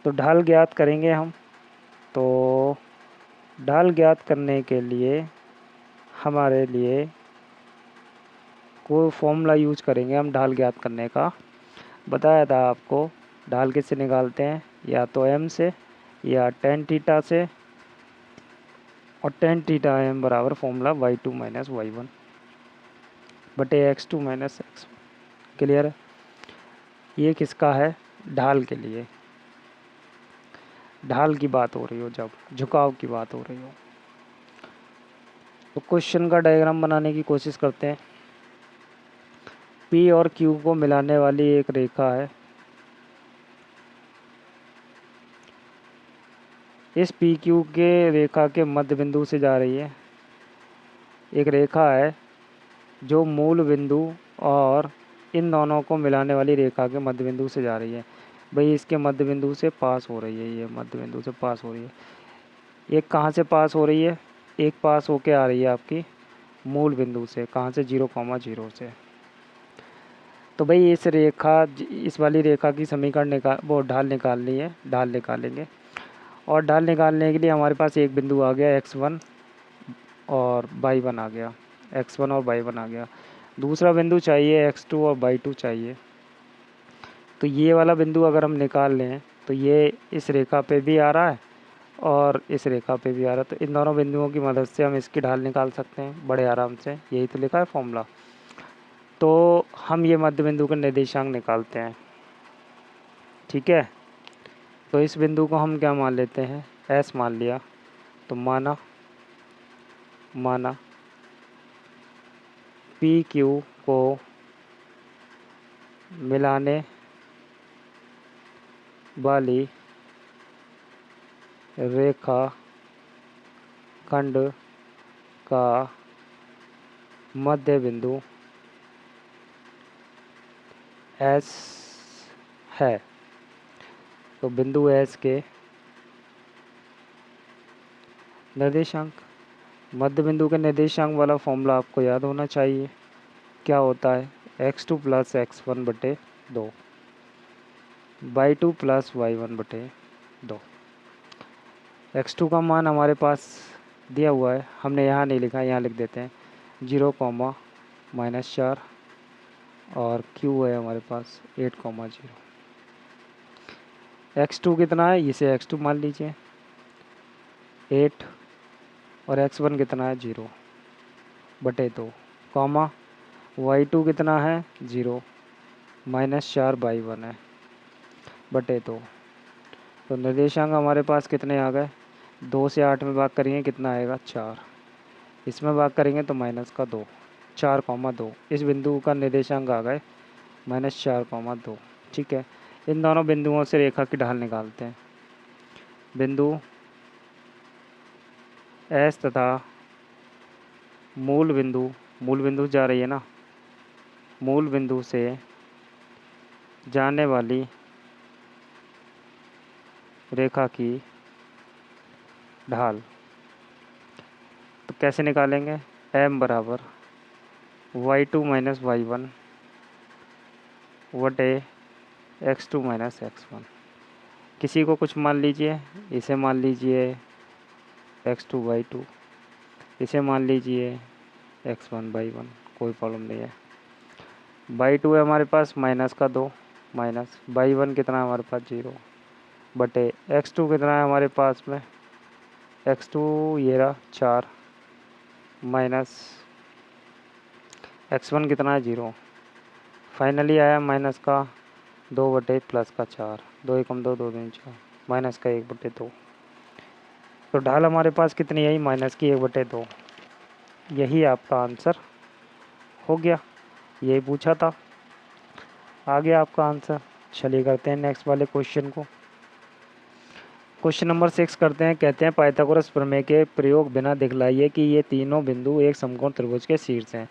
तो ढाल ज्ञात करेंगे हम, तो ढाल ज्ञात करने के लिए हमारे लिए कोई फॉर्मूला यूज करेंगे हम ढाल ज्ञात करने का। बताया था आपको, ढाल किससे निकालते हैं? या तो m से या tan थीटा से, और tan थीटा m बराबर फॉर्मूला y2 माइनस y1 बटे x2 माइनस x1। क्लियर है? ये किसका है? ढाल के लिए, ढाल की बात हो रही हो, जब झुकाव की बात हो रही हो। तो क्वेश्चन का डायग्राम बनाने की कोशिश करते हैं। P और Q को मिलाने वाली एक रेखा है, इस पी क्यू के रेखा के मध्य बिंदु से जा रही है। एक रेखा है जो मूल बिंदु और इन दोनों को मिलाने वाली रेखा के मध्य बिंदु से जा रही है। भाई इसके मध्य बिंदु से पास हो रही है, ये मध्य बिंदु से पास हो रही है। एक कहाँ से पास हो रही है? एक पास होके आ रही है आपकी मूल बिंदु से, कहाँ से? 0,0 से। तो भाई इस वाली रेखा की समीकरण वो ढाल निकालनी है, ढाल निकालेंगे। और ढाल निकालने के लिए हमारे पास एक बिंदु आ गया x1 और y1 आ गया, x1 और y1 आ गया। दूसरा बिंदु चाहिए x2 और y2 चाहिए। तो ये वाला बिंदु अगर हम निकाल लें तो ये इस रेखा पे भी आ रहा है और इस रेखा पे भी आ रहा है, तो इन दोनों बिंदुओं की मदद से हम इसकी ढाल निकाल सकते हैं बड़े आराम से। यही तो लिखा है फॉर्मूला। तो हम ये मध्य बिंदु का निर्देशांक निकालते हैं, ठीक है। तो इस बिंदु को हम क्या मान लेते हैं, S मान लिया। तो माना पी क्यू को मिलाने वाली रेखा खंड का मध्य बिंदु S है। तो बिंदु S के निर्देशांक, मध्य बिंदु के निर्देशांक वाला फॉर्मूला आपको याद होना चाहिए। क्या होता है, x2 प्लस x1 बटे 2, y2 प्लस y1 बटे 2। x2 का मान हमारे पास दिया हुआ है, हमने यहाँ नहीं लिखा, यहाँ लिख देते हैं 0, -4 और q है हमारे पास 8, 0। x2 कितना है, इसे x2 मान लीजिए 8, और x1 कितना है 0 बटे 2, y2 कितना है 0, -4 y1 है बटे 2। तो निर्देशांक हमारे पास कितने आ गए, 2 से 8 में भाग करेंगे कितना आएगा 4, इसमें भाग करेंगे तो -2, 4, 2। इस बिंदु का निर्देशांक आ गए -4, 2। ठीक है, इन दोनों बिंदुओं से रेखा की ढाल निकालते हैं। बिंदु S तथा मूल बिंदु जा रही है ना, मूल बिंदु से जाने वाली रेखा की ढाल तो कैसे निकालेंगे, m बराबर y2 माइनस y1 बटे x2 माइनस x1। किसी को कुछ मान लीजिए, इसे मान लीजिए x2 y2, इसे मान लीजिए x1 y1, कोई प्रॉब्लम नहीं है। y2 है हमारे पास -2, माइनस y1 कितना है हमारे पास 0 बटे x2 कितना है हमारे पास में, x2 ये रहा 4, माइनस x1 कितना है 0। फाइनली आया माइनस का 2 बटे प्लस का 4, 2 एकम 2, 2 दूनी 4, माइनस का 1 बटे 2। तो ढाल हमारे पास कितनी आई, माइनस की 1 बटे 2। यही आपका आंसर हो गया, यही पूछा था, आ गया आपका आंसर। चलिए करते हैं नेक्स्ट वाले क्वेश्चन को। क्वेश्चन नंबर 6 करते हैं। कहते हैं पाइथागोरस प्रमेय के प्रयोग बिना दिखलाइए कि ये तीनों बिंदु एक समकोण त्रिभुज के शीर्ष हैं।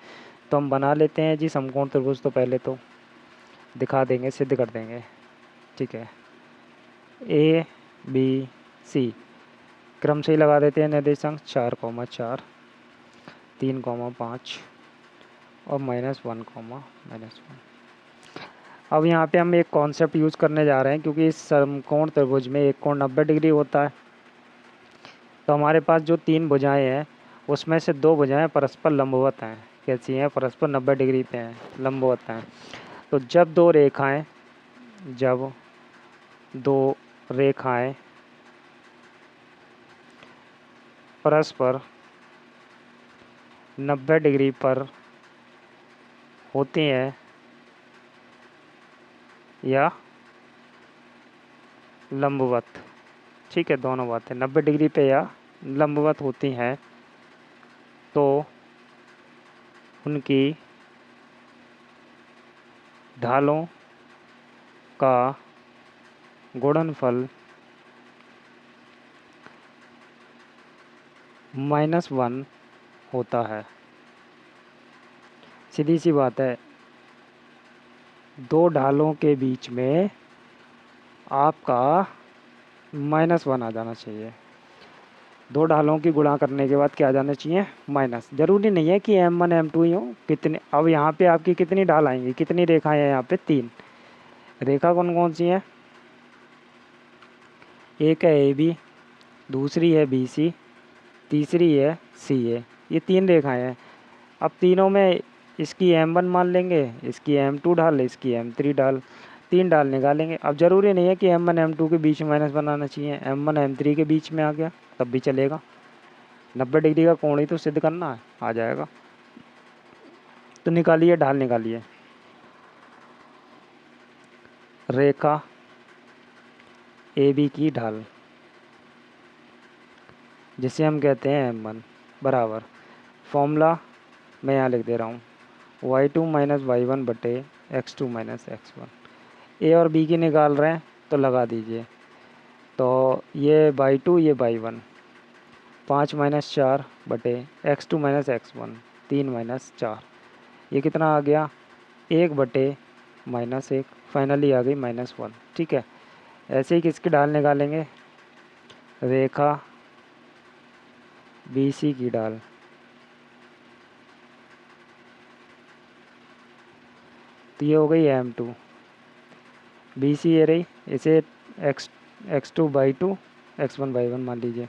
तो हम बना लेते हैं जी समकोण त्रिभुज, तो पहले तो दिखा देंगे, सिद्ध कर देंगे। ठीक है, A B C क्रम से ही लगा देते हैं निर्देशांक, 4, 4, 3, 5 और -1, -1। अब यहाँ पे हम एक कॉन्सेप्ट यूज़ करने जा रहे हैं, क्योंकि इस समकोण त्रिभुज में एक कोण 90 डिग्री होता है। तो हमारे पास जो 3 भुजाएं हैं उसमें से 2 भुजाएं परस्पर लंबवत हैं। कैसी हैं, परस्पर 90 डिग्री पे हैं, लंबवत हैं। तो जब दो रेखाएं परस्पर 90 डिग्री पर होती हैं या लंबवत, ठीक है, दोनों बातें 90 डिग्री पे या लंबवत होती हैं, तो उनकी ढालों का गुणनफल -1 होता है। सीधी सी बात है, दो ढालों के बीच में आपका -1 आ जाना चाहिए। दो ढालों की गुणा करने के बाद क्या आ जाना चाहिए, माइनस। ज़रूरी नहीं है कि M1 M2 ही हो, कितने, अब यहाँ पे आपकी कितनी ढाल आएंगी, कितनी रेखाएं हैं यहाँ पे, 3 रेखा। कौन कौन सी हैं, एक है AB, दूसरी है BC, तीसरी है CA। ये 3 रेखाएं हैं। अब तीनों में इसकी M1 मान लेंगे, इसकी M2 ढाल, इसकी M3 ढाल, 3 ढाल निकालेंगे। अब ज़रूरी नहीं है कि M1 M2 के बीच में माइनस बनाना चाहिए, M1 M3 के बीच में आ गया तब भी चलेगा। 90 डिग्री का कोण ही तो सिद्ध करना है, आ जाएगा। तो निकालिए, ढाल निकालिए। रेखा AB की ढाल, जिसे हम कहते हैं M1, बराबर, फॉर्मूला मैं यहाँ लिख दे रहा हूँ, y2 माइनस y1 बटे x2 माइनस x1। ए और बी की निकाल रहे हैं तो लगा दीजिए। तो ये y2 ये y1, 5 माइनस 4 बटे x2 माइनस x1, 3 माइनस 4। ये कितना आ गया, 1 बटे -1, फाइनली आ गई -1। ठीक है। ऐसे ही किसकी ढाल निकालेंगे, रेखा BC की ढाल, तो ये हो गई M2, BC ये रही, इसे x2/2 x1/1 मान लीजिए।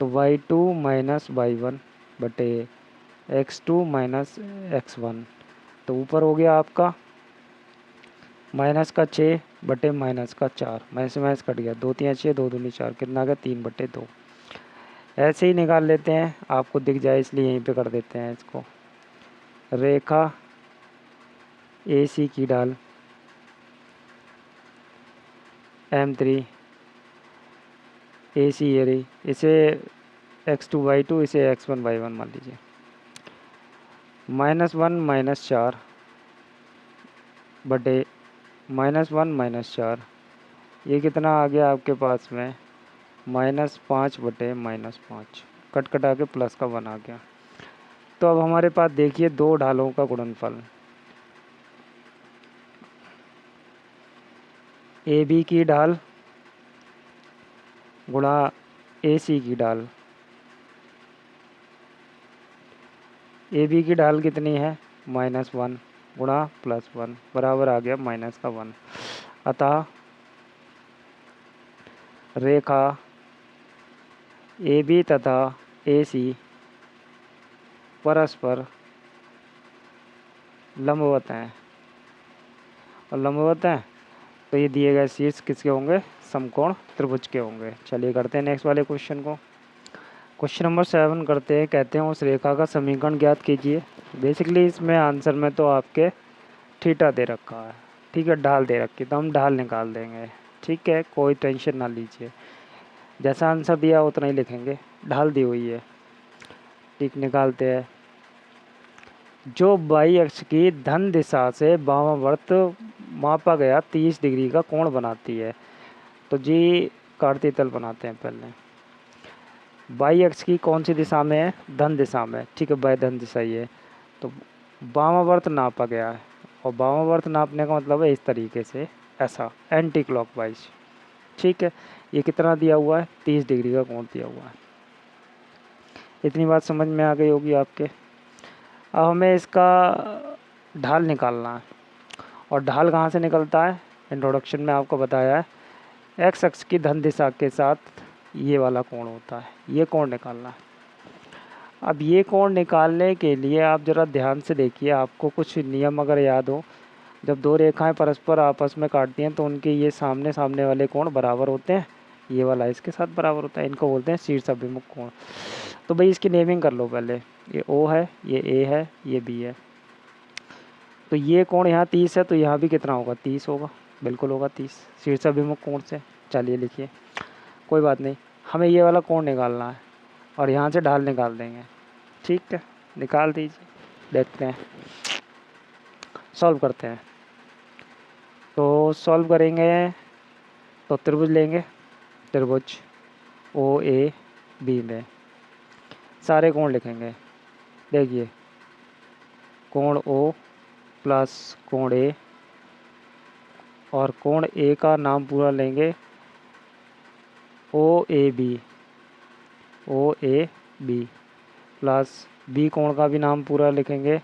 तो y2 माइनस y1 बटे x2 माइनस x1, तो ऊपर हो गया आपका माइनस का 6 बटे माइनस का 4, माइनस से माइनस कट गया, 2 3 6, 2 दूनी 4, कितना आ गया 3/2। ऐसे ही निकाल लेते हैं, आपको दिख जाए इसलिए यहीं पे कर देते हैं इसको। रेखा AC की ढाल M3, AC ये रही, इसे x2/2, इसे x1/1 मान लीजिए। -1 -4 बटे -1 -4, ये कितना आ गया आपके पास में, -5 बटे -5, कट कटा के प्लस का 1 आ गया। तो अब हमारे पास देखिए दो ढालों का गुणनफल, AB की ढाल गुणा AC की ढाल। AB की ढाल कितनी है, -1 गुणा +1 बराबर आ गया -1। अतः रेखा AB तथा AC परस्पर लंबवत हैं, और लंबवत हैं तो ये दिए गए शीर्ष किसके होंगे, समकोण त्रिभुज के होंगे। चलिए करते हैं नेक्स्ट वाले क्वेश्चन को। क्वेश्चन नंबर 7 करते हैं। कहते हैं उस रेखा का समीकरण ज्ञात कीजिए। बेसिकली इसमें आंसर में तो आपके थीटा दे रखा है, ठीक है, ढाल दे रखी, तो हम ढाल निकाल देंगे। ठीक है, कोई टेंशन ना लीजिए, जैसा आंसर दिया उतना ही लिखेंगे, ढाल दी हुई है। ठीक, निकालते हैं। जो बाई अक्ष की धन दिशा से वामावर्त मापा गया 30 डिग्री का कोण बनाती है। तो जी काटती तल बनाते हैं पहले। बाई अक्ष की कौन सी दिशा में है, धन दिशा में, ठीक है, बाई धन दिशा ही है। तो वामावर्त नापा गया है, और वामावर्त नापने का मतलब है इस तरीके से, ऐसा एंटी क्लॉकवाइज। ठीक है, ये कितना दिया हुआ है, 30 डिग्री का कोण दिया हुआ है। इतनी बात समझ में आ गई होगी आपके। अब हमें इसका ढाल निकालना है, और ढाल कहाँ से निकलता है, इंट्रोडक्शन में आपको बताया है, एक्स अक्ष की धन दिशा के साथ ये वाला कोण होता है, ये कोण निकालना है। अब ये कोण निकालने के लिए आप ज़रा ध्यान से देखिए, आपको कुछ नियम अगर याद हो, जब दो रेखाएं परस्पर आपस में काटती हैं तो उनके ये सामने सामने वाले कोण बराबर होते हैं, ये वाला इसके साथ बराबर होता है, इनको बोलते हैं शीर्ष अभिमुख कोण। तो भाई इसकी नेमिंग कर लो पहले, ये O है, ये A है, ये B है। तो ये कोण यहाँ 30 है, तो यहाँ भी कितना होगा, 30 होगा, बिल्कुल होगा 30 शीर्ष अभिमुख कोण से। चलिए लिखिए, कोई बात नहीं, हमें ये वाला कोण निकालना है, और यहाँ से ढाल निकाल देंगे। ठीक है, निकाल दीजिए, देखते हैं, सॉल्व करते हैं। तो सॉल्व करेंगे तो त्रिभुज लेंगे, त्रिभुज OAB में सारे कोण लिखेंगे। देखिए, कोण O प्लस कोण A, और कोण A का नाम पूरा लेंगे OAB, O A B plus B कोण का भी नाम पूरा लिखेंगे,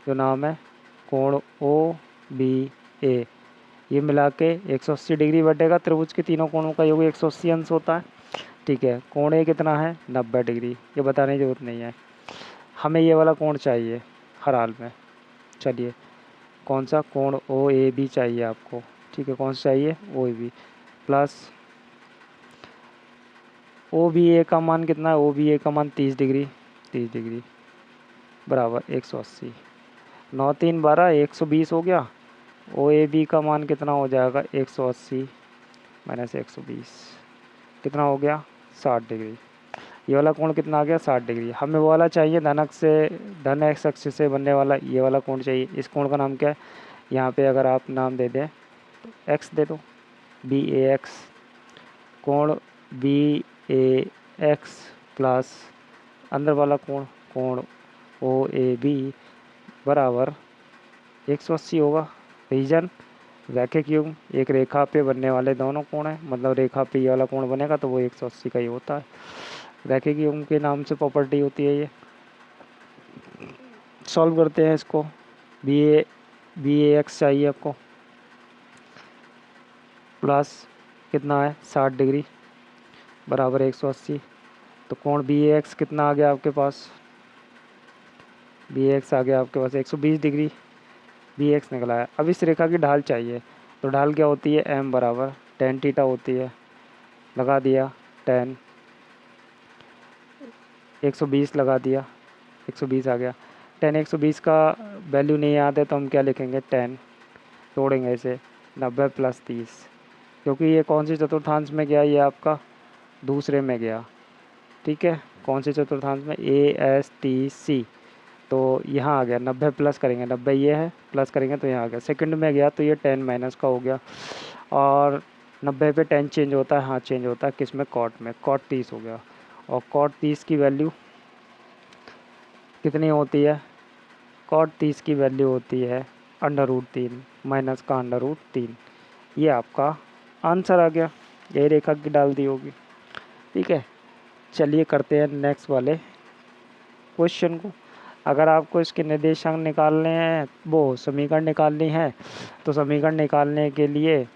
जो नाम है कोण ओ बी ए, ये मिला के 180 डिग्री बटेगा। त्रिभुज के तीनों कोणों का योग 180 अंश होता है। ठीक है, कोण ए कितना है 90 डिग्री, ये बताने की जरूरत नहीं है। हमें ये वाला कोण चाहिए हर हाल में। चलिए, कौन सा कोण ओ ए बी चाहिए आपको। ठीक है, कौन सा चाहिए O A B plus O B A का मान कितना है, ओ बी ए का मान 30 डिग्री, 30 डिग्री बराबर 180, 9 3 12 120 हो गया। ओ ए बी का मान कितना हो जाएगा 180 माइनस 120, कितना हो गया 60 डिग्री। ये वाला कोण कितना आ गया 60 डिग्री। हमें वो वाला चाहिए धन अक्ष से, धन एक्स अक्ष से बनने वाला ये वाला कोण चाहिए। इस कोण का नाम क्या है, यहाँ पे अगर आप नाम दे दें तो एक्स दे दो, बी ए एक्स, कोण बी ए एक्स प्लस अंदर वाला कोण कोण ओ ए बी बराबर 180 होगा। रीजन रैखिक युग्म, एक रेखा पे बनने वाले दोनों कोण हैं, मतलब रेखा पे ये वाला कोण बनेगा तो वो 180 का ही होता है। रैखिक युग्म के नाम से प्रॉपर्टी होती है ये। सॉल्व करते हैं इसको। बी ए एक्स चाहिए आपको, प्लस कितना है 60 डिग्री बराबर 180। तो कोण बी ए एक्स कितना आ गया आपके पास, बी ए एक्स आ गया आपके पास 120 डिग्री, बी एक्स निकला है। अब इस रेखा की ढाल चाहिए, तो ढाल क्या होती है एम बराबर टेन थीटा होती है। लगा दिया 10, 120 लगा दिया, 120 आ गया। 10 120 का वैल्यू नहीं याद है तो हम क्या लिखेंगे 10, तोड़ेंगे इसे 90 प्लस 30, क्योंकि ये कौन सी चतुर्थांश में गया, ये आपका दूसरे में गया। ठीक है, कौन से चतुर्थांश में, ए एस टी सी, तो यहाँ आ गया 90 प्लस करेंगे, 90 ये है प्लस करेंगे तो यहाँ आ गया। सेकंड में गया तो ये 10 माइनस का हो गया, और 90 पे 10 चेंज होता है, हाँ चेंज होता है किस में, कॉट में, कॉट 30 हो गया। और कॉट 30 की वैल्यू कितनी होती है, कॉट 30 की वैल्यू होती है √3 माइनस का √3। ये आपका आंसर आ गया, यही रेखा की डाल दी होगी। ठीक है, चलिए करते हैं नेक्स्ट वाले क्वेश्चन को। अगर आपको इसके निर्देशांक निकालने हैं, वो समीकरण निकालनी है, तो समीकरण निकालने के लिए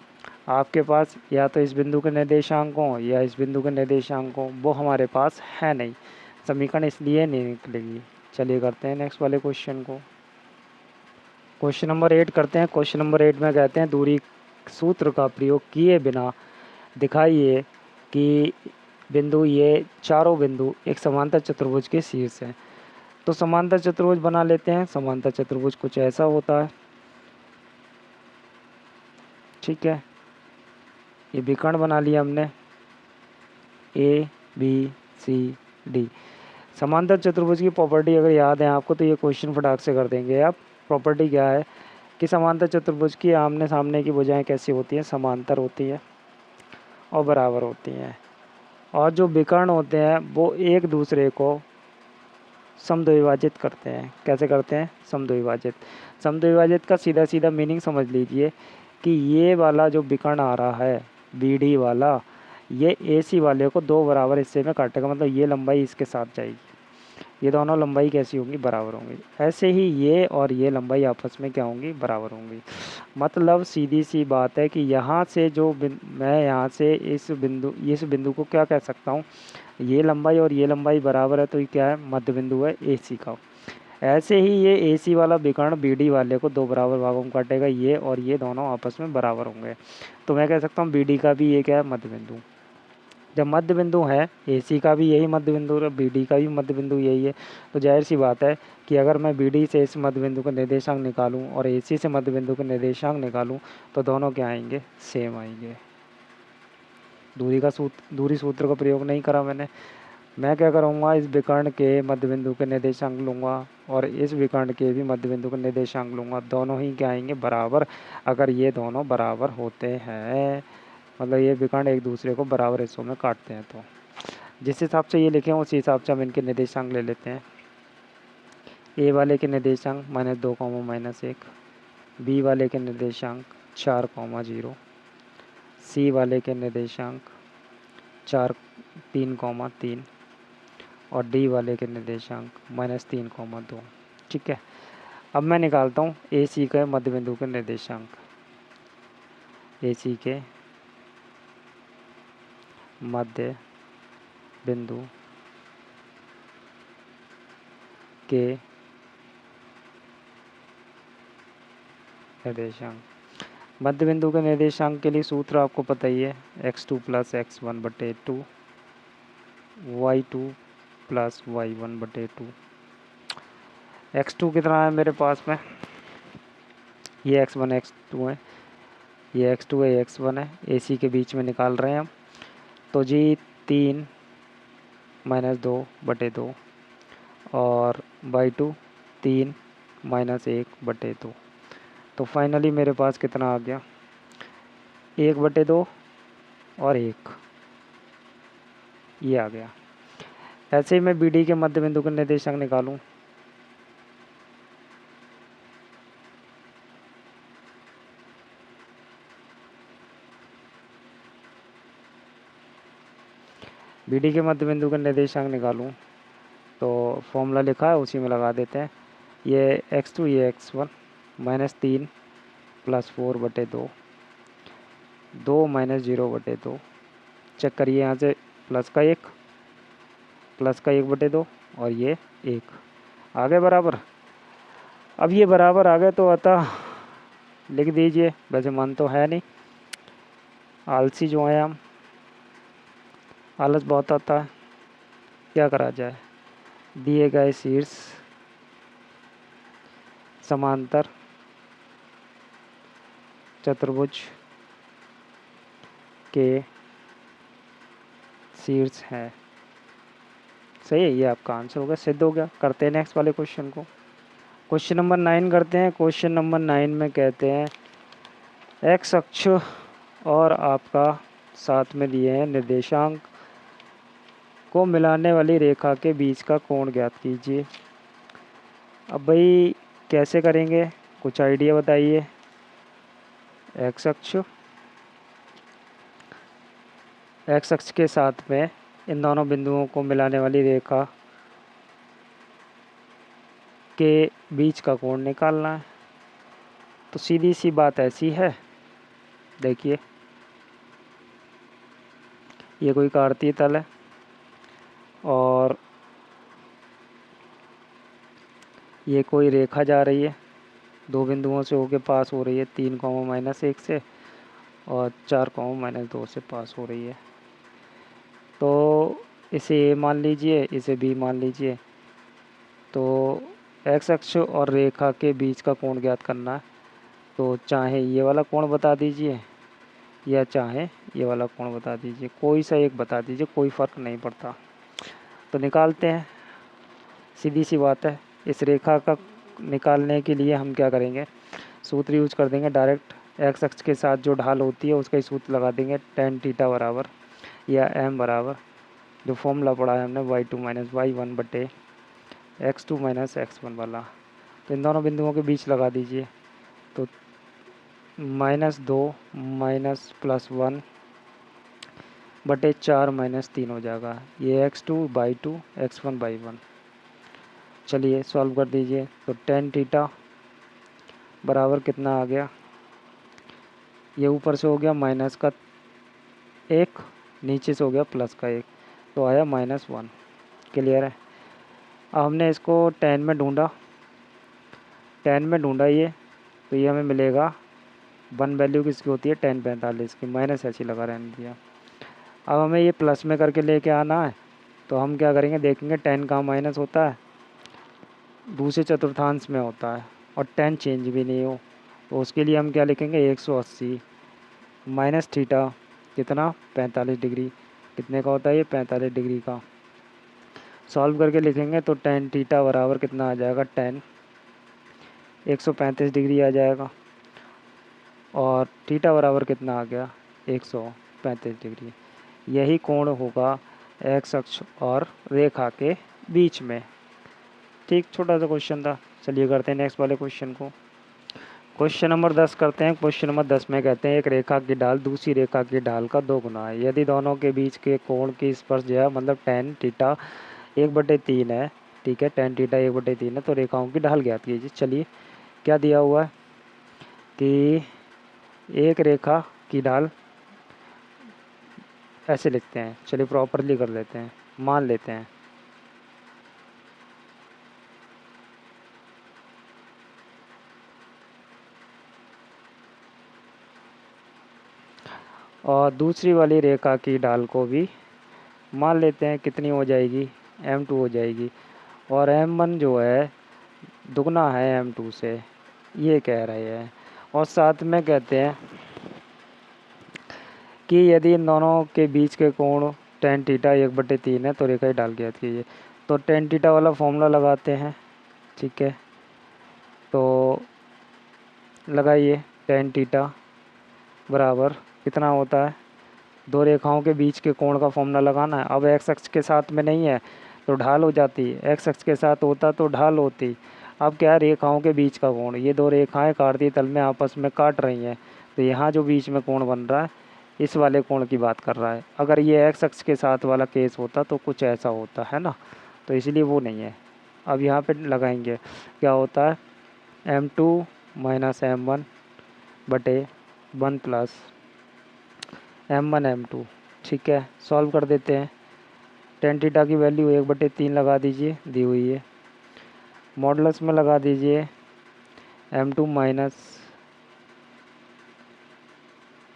आपके पास या तो इस बिंदु के निर्देशांक हो या इस बिंदु के निर्देशांक हो, वो हमारे पास है नहीं, समीकरण इसलिए नहीं निकलेगी। चलिए करते हैं नेक्स्ट वाले क्वेश्चन को। क्वेश्चन नंबर 8 करते हैं। क्वेश्चन नंबर 8 में कहते हैं दूरी सूत्र का प्रयोग किए बिना दिखाइए कि बिंदु, ये चारों बिंदु एक समांतर चतुर्भुज के शीर्ष हैं। तो समांतर चतुर्भुज बना लेते हैं। समांतर चतुर्भुज कुछ ऐसा होता है। ठीक है, ये विकर्ण बना लिया हमने, ए बी सी डी। समांतर चतुर्भुज की प्रॉपर्टी अगर याद है आपको तो ये क्वेश्चन फटाक से कर देंगे आप। प्रॉपर्टी क्या है कि समांतर चतुर्भुज की आमने सामने की भुजाएं कैसी होती हैं, समांतर होती हैं और बराबर होती हैं। और जो विकर्ण होते हैं वो एक दूसरे को समद्विभाजित करते हैं। कैसे करते हैं, समद्विभाजित। समद्विभाजित का सीधा सीधा मीनिंग समझ लीजिए कि ये वाला जो विकर्ण आ रहा है बी डी वाला, ये ए सी वाले को दो बराबर हिस्से में काटेगा, मतलब ये लंबाई इसके साथ जाएगी, ये दोनों लंबाई कैसी होंगी, बराबर होंगी। ऐसे ही ये और ये लंबाई आपस में क्या होंगी, बराबर होंगी। मतलब सीधी सी बात है कि यहाँ से जो मैं यहाँ से इस बिंदु को क्या कह सकता हूँ, ये लंबाई और ये लंबाई बराबर है, तो ये क्या है, मध्य बिंदु है ए सी का। ऐसे ही ये ए सी वाला विकर्ण बी डी वाले को दो बराबर भागों में काटेगा, ये और ये दोनों आपस में बराबर होंगे। तो मैं कह सकता हूँ बी डी का भी ये क्या है, मध्य बिंदु। जब मध्य बिंदु है, ए सी का भी यही मध्य बिंदु है, बी डी का भी मध्य बिंदु यही है, तो जाहिर सी बात है कि अगर मैं बी डी से इस मध्य बिंदु का निर्देशांक निकालूं और ए सी से मध्य बिंदु का निर्देशांक निकालूं तो दोनों क्या आएंगे, सेम आएंगे। दूरी सूत्र का प्रयोग नहीं करा मैंने। मैं क्या करूँगा, इस विकर्ण के मध्य बिंदु के निर्देशांक लूँगा और इस विकर्ण के भी मध्य बिंदु के निर्देशांक लूँगा, दोनों ही क्या आएंगे, बराबर। अगर ये दोनों बराबर होते हैं, मतलब ये विकर्ण एक दूसरे को बराबर हिस्सों में काटते हैं, तो जिस हिसाब से ये लिखे हैं उसी हिसाब से हम इनके निर्देशांक ले लेते हैं। ए वाले के निर्देशांक -2, -1, बी वाले के निर्देशांक 4, 0, सी वाले के निर्देशांक 4, 3, 3, और डी वाले के निर्देशांक -3,2। ठीक है, अब मैं निकालता हूँ ए सी के मध्य बिंदु के निर्देशांक। ए सी के मध्य बिंदु के निर्देशांक। मध्य बिंदु के निर्देशांक के लिए सूत्र आपको पता ही है, x2 + x1/2, y2 + y1/2। x2 कितना है मेरे पास में, ये x1 x2 है, ये x2 है, ये x1 है, AC के बीच में निकाल रहे हैं हम। तो जी 3 - 2/2 और y2 3 - 1/2। तो फाइनली मेरे पास कितना आ गया, 1/2 और 1, ये आ गया। ऐसे ही मैं BD के मध्य बिंदु के निर्देशांक निकालूं। BD के मध्य बिंदु का निर्देशांक निकालूं तो फॉर्मूला लिखा है उसी में लगा देते हैं। ये x2 ये x1 -3 + 4/2, 2 - 0/2। चेक करिए यहाँ से, प्लस का 1/2 और ये 1 आ गए बराबर। अब ये बराबर आ गए तो अतः लिख दीजिए, वैसे मन तो है नहीं, आलसी जो है हम, आलस बहुत आता है, क्या करा जाए। दिए गए शीर्ष समांतर चतुर्भुज के शीर्ष है। सही है, ये आपका आंसर हो गया, सिद्ध हो गया। करते हैं नेक्स्ट वाले क्वेश्चन को। क्वेश्चन नंबर 9 करते हैं। क्वेश्चन नंबर 9 में कहते हैं एक्स अक्ष और आपका साथ में दिए हैं निर्देशांक को मिलाने वाली रेखा के बीच का कोण ज्ञात कीजिए। अब भाई कैसे करेंगे, कुछ आइडिया बताइए। एक्स अक्ष के साथ में इन दोनों बिंदुओं को मिलाने वाली रेखा के बीच का कोण निकालना है। तो सीधी सी बात ऐसी है, देखिए ये कोई कार्तीय तल है और ये कोई रेखा जा रही है, दो बिंदुओं से होके पास हो रही है, 3, -1 से और 4, -2 से पास हो रही है। तो इसे ए मान लीजिए, इसे बी मान लीजिए। तो एक्स अक्ष और रेखा के बीच का कोण ज्ञात करना है। तो चाहे ये वाला कोण बता दीजिए या चाहे ये वाला कोण बता दीजिए, कोई सा एक बता दीजिए, कोई फ़र्क नहीं पड़ता। तो निकालते हैं, सीधी सी बात है। इस रेखा का निकालने के लिए हम क्या करेंगे, सूत्र यूज कर देंगे डायरेक्ट। एक्स अक्ष के साथ जो ढाल होती है उसका ही सूत्र लगा देंगे, tan थीटा बराबर या m बराबर जो फॉर्मूला पढ़ा है हमने y2 - y1/x2 - x1 वाला। तो इन दोनों बिंदुओं के बीच लगा दीजिए। तो -2 +1/4 -3 हो जाएगा। ये x2/2 x1/1। चलिए सॉल्व कर दीजिए। तो tan थीटा बराबर कितना आ गया, ये ऊपर से हो गया माइनस का 1, नीचे से हो गया प्लस का 1, तो आया -1। क्लियर है। अब हमने इसको tan में ढूंढा ये, तो ये हमें मिलेगा 1 वैल्यू किसकी होती है, tan 45 की, माइनस ऐसी लगा रहने दिया। अब हमें ये प्लस में करके लेके आना है। तो हम क्या करेंगे, देखेंगे tan कहाँ माइनस होता है, दूसरे चतुर्थांश में होता है और tan चेंज भी नहीं हो। तो उसके लिए हम क्या लिखेंगे, 180 माइनस थीटा कितना, 45 डिग्री। कितने का होता है ये, 45 डिग्री का। सॉल्व करके लिखेंगे तो tan थीटा बराबर कितना आ जाएगा, tan 135 डिग्री आ जाएगा। और थीटा बराबर कितना आ गया, 135 डिग्री। यही कोण होगा एक्स अक्ष और रेखा के बीच में। ठीक, छोटा सा क्वेश्चन था। चलिए करते हैं नेक्स्ट वाले क्वेश्चन को। क्वेश्चन नंबर 10 करते हैं। क्वेश्चन नंबर 10 में कहते हैं एक रेखा की ढाल दूसरी रेखा की ढाल का 2 गुना है। यदि दोनों के बीच के कोण की स्पर्शज्या मतलब tan थीटा 1/3 है, ठीक है, tan थीटा 1/3 है, तो रेखाओं की ढाल ज्ञात कीजिए। चलिए क्या दिया हुआ है कि एक रेखा की ढाल ऐसे लिखते हैं, चलिए प्रॉपरली कर लेते हैं, मान लेते हैं और दूसरी वाली रेखा की ढाल को भी मान लेते हैं, कितनी हो जाएगी, m2 हो जाएगी, और m1 जो है दुगना है m2 से, ये कह रहे हैं। और साथ में कहते हैं कि यदि इन दोनों के बीच के कोण tan थीटा 1/3 है तो रेखा की ढाल ज्ञात कीजिए। तो tan थीटा वाला फॉर्मूला लगाते हैं, ठीक है, तो लगाइए, tan थीटा बराबर कितना होता है, दो रेखाओं के बीच के कोण का फॉर्मूला लगाना है। अब एक्स अक्ष के साथ में नहीं है तो ढाल हो जाती है, एक्स अक्ष के साथ होता तो ढाल होती। अब क्या है, रेखाओं के बीच का कोण, ये दो रेखाएं काटती तल में आपस में काट रही हैं, तो यहाँ जो बीच में कोण बन रहा है इस वाले कोण की बात कर रहा है। अगर ये एक्स अक्ष के साथ वाला केस होता तो कुछ ऐसा होता है ना, तो इसलिए वो नहीं है। अब यहाँ पे लगाएंगे, क्या होता है, m2 माइनस m1 बटे 1 प्लस m1 m2, ठीक है। सॉल्व कर देते हैं, tan थीटा की वैल्यू 1/3 लगा दीजिए, दी हुई है, मॉडुलस में लगा दीजिए m2 माइनस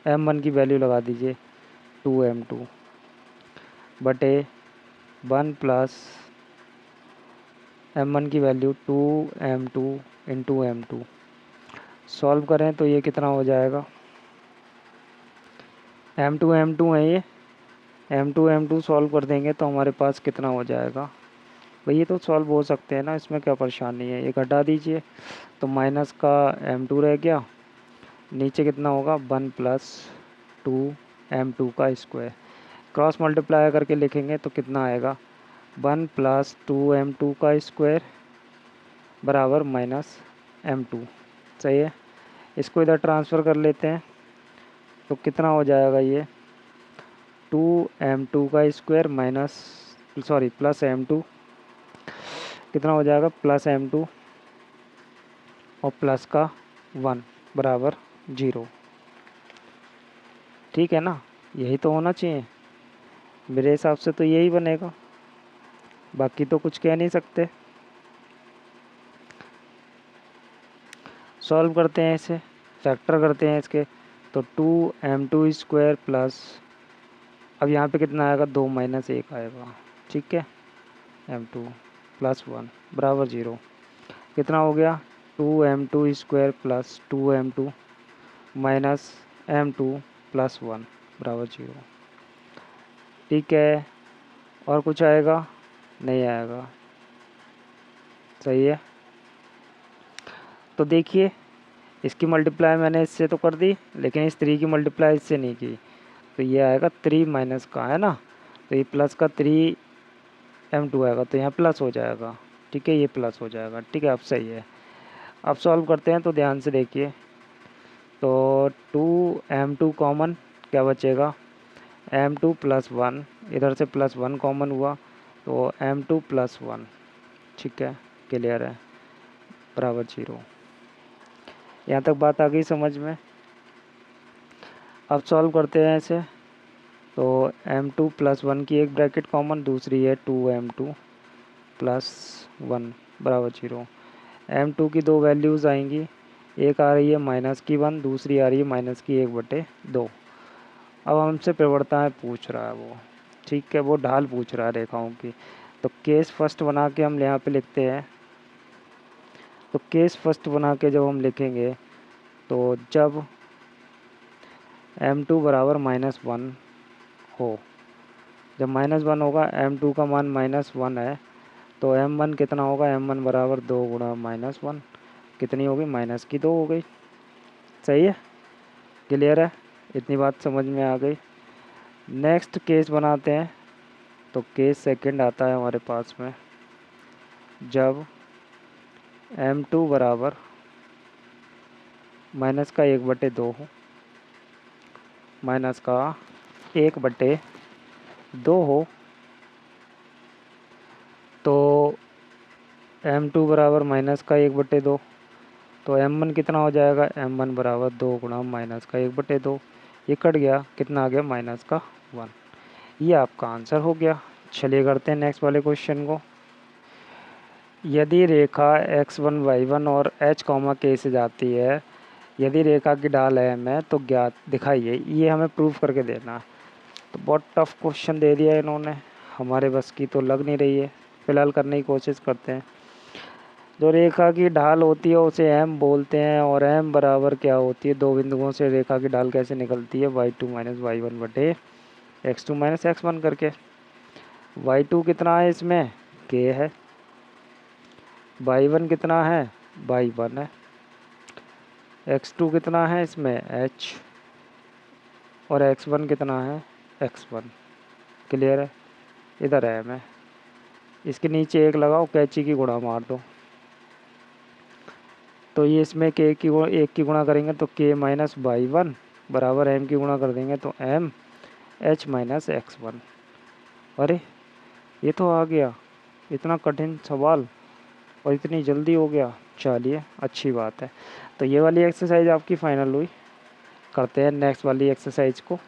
m1 की वैल्यू लगा दीजिए 2m2 बटे 1 प्लस m1 की value 2m2 into m2। Solve करें तो ये कितना हो जाएगा, m2 है ये, m2 सॉल्व कर देंगे तो हमारे पास कितना हो जाएगा, भाई ये तो सॉल्व हो सकते हैं ना, इसमें क्या परेशानी है। ये घटा दीजिए तो माइनस का m2 रह गया, नीचे कितना होगा 1 प्लस 2m2 का स्क्वायर, क्रॉस मल्टीप्लाई करके लिखेंगे तो कितना आएगा 1 प्लस 2m2 का स्क्वायर बराबर माइनस m2। सही है, इसको इधर ट्रांसफ़र कर लेते हैं तो कितना हो जाएगा, ये 2m2 का square minus sorry plus m2, कितना हो जाएगा प्लस m2 और प्लस का 1 बराबर 0। ठीक है ना, यही तो होना चाहिए मेरे हिसाब से, तो यही बनेगा, बाकी तो कुछ कह नहीं सकते। सॉल्व करते हैं इसे, फैक्टर करते हैं इसके, तो 2m2 स्क्वायर प्लस, अब यहाँ पे कितना आएगा 2 माइनस 1 आएगा, ठीक है, m2 प्लस 1 बराबर 0। कितना हो गया 2m2 square plus 2m2 minus m2 plus 1 बराबर 0। ठीक है, और कुछ आएगा, नहीं आएगा। सही है, तो देखिए इसकी मल्टीप्लाई मैंने इससे तो कर दी, लेकिन इस 3 की मल्टीप्लाई इससे नहीं की, तो ये आएगा 3 माइनस का, है ना, तो ये प्लस का 3m2 आएगा, तो यहाँ प्लस हो जाएगा, ठीक है, ये प्लस हो जाएगा, ठीक है। अब सही है, अब सॉल्व करते हैं तो ध्यान से देखिए, तो 2m2 कॉमन क्या बचेगा, m2 प्लस 1, इधर से प्लस 1 कॉमन हुआ तो m2 प्लस 1, ठीक है, क्लियर है, बराबर 0। यहाँ तक बात आ गई समझ में। अब सॉल्व करते हैं इसे, तो m2 प्लस 1 की एक ब्रैकेट कॉमन, दूसरी है 2m2 प्लस 1 बराबर 0। m2 की दो वैल्यूज़ आएंगी, एक आ रही है माइनस की 1, दूसरी आ रही है माइनस की 1/2। अब हमसे प्रवणताएँ पूछ रहा है वो, ठीक है, वो ढाल पूछ रहा है रेखाओं की, तो केस फर्स्ट बना के हम यहाँ पे लिखते हैं। तो केस फर्स्ट बना के जब हम लिखेंगे तो जब m2 बराबर -1 हो, जब -1 होगा, m2 का मान -1 है, तो m1 कितना होगा, m1 बराबर 2 गुणा -1, कितनी होगी माइनस की 2 हो गई। सही है, क्लियर है, इतनी बात समझ में आ गई। नेक्स्ट केस बनाते हैं, तो केस सेकंड आता है हमारे पास में, जब m2 बराबर माइनस का 1/2 हो, माइनस का 1/2 हो, तो m2 बराबर माइनस का 1/2, तो m1 कितना हो जाएगा, m1 बराबर 2 गुणा माइनस का 1/2, ये कट गया, कितना आ गया, -1। ये आपका आंसर हो गया। चलिए करते हैं नेक्स्ट वाले क्वेश्चन को। यदि रेखा x1 y1 और h k से जाती है, यदि रेखा की ढाल m है तो ज्ञात दिखाइए। ये हमें प्रूफ करके देना है। तो बहुत टफ क्वेश्चन दे दिया है इन्होंने, हमारे बस की तो लग नहीं रही है, फिलहाल करने की कोशिश करते हैं। जो रेखा की ढाल होती है उसे m बोलते हैं, और m बराबर क्या होती है, दो बिंदुओं से रेखा की ढाल कैसे निकलती है, y2 माइनस y1 बटे x2 माइनस x1 करके। y2 कितना है इसमें, k है, y1 कितना है, y1 है, x2 कितना है इसमें, h, और x1 कितना है, x1। क्लियर है, इधर m है, इसके नीचे 1 लगाओ, कैंची की गुणा मार दो, तो ये इसमें k की 1 की गुणा करेंगे तो k माइनस y1 बराबर m की गुणा कर देंगे तो m h माइनस x1। अरे ये तो आ गया, इतना कठिन सवाल और इतनी जल्दी हो गया। चलिए अच्छी बात है। तो ये वाली एक्सरसाइज आपकी फाइनल हुई। करते हैं नेक्स्ट वाली एक्सरसाइज को।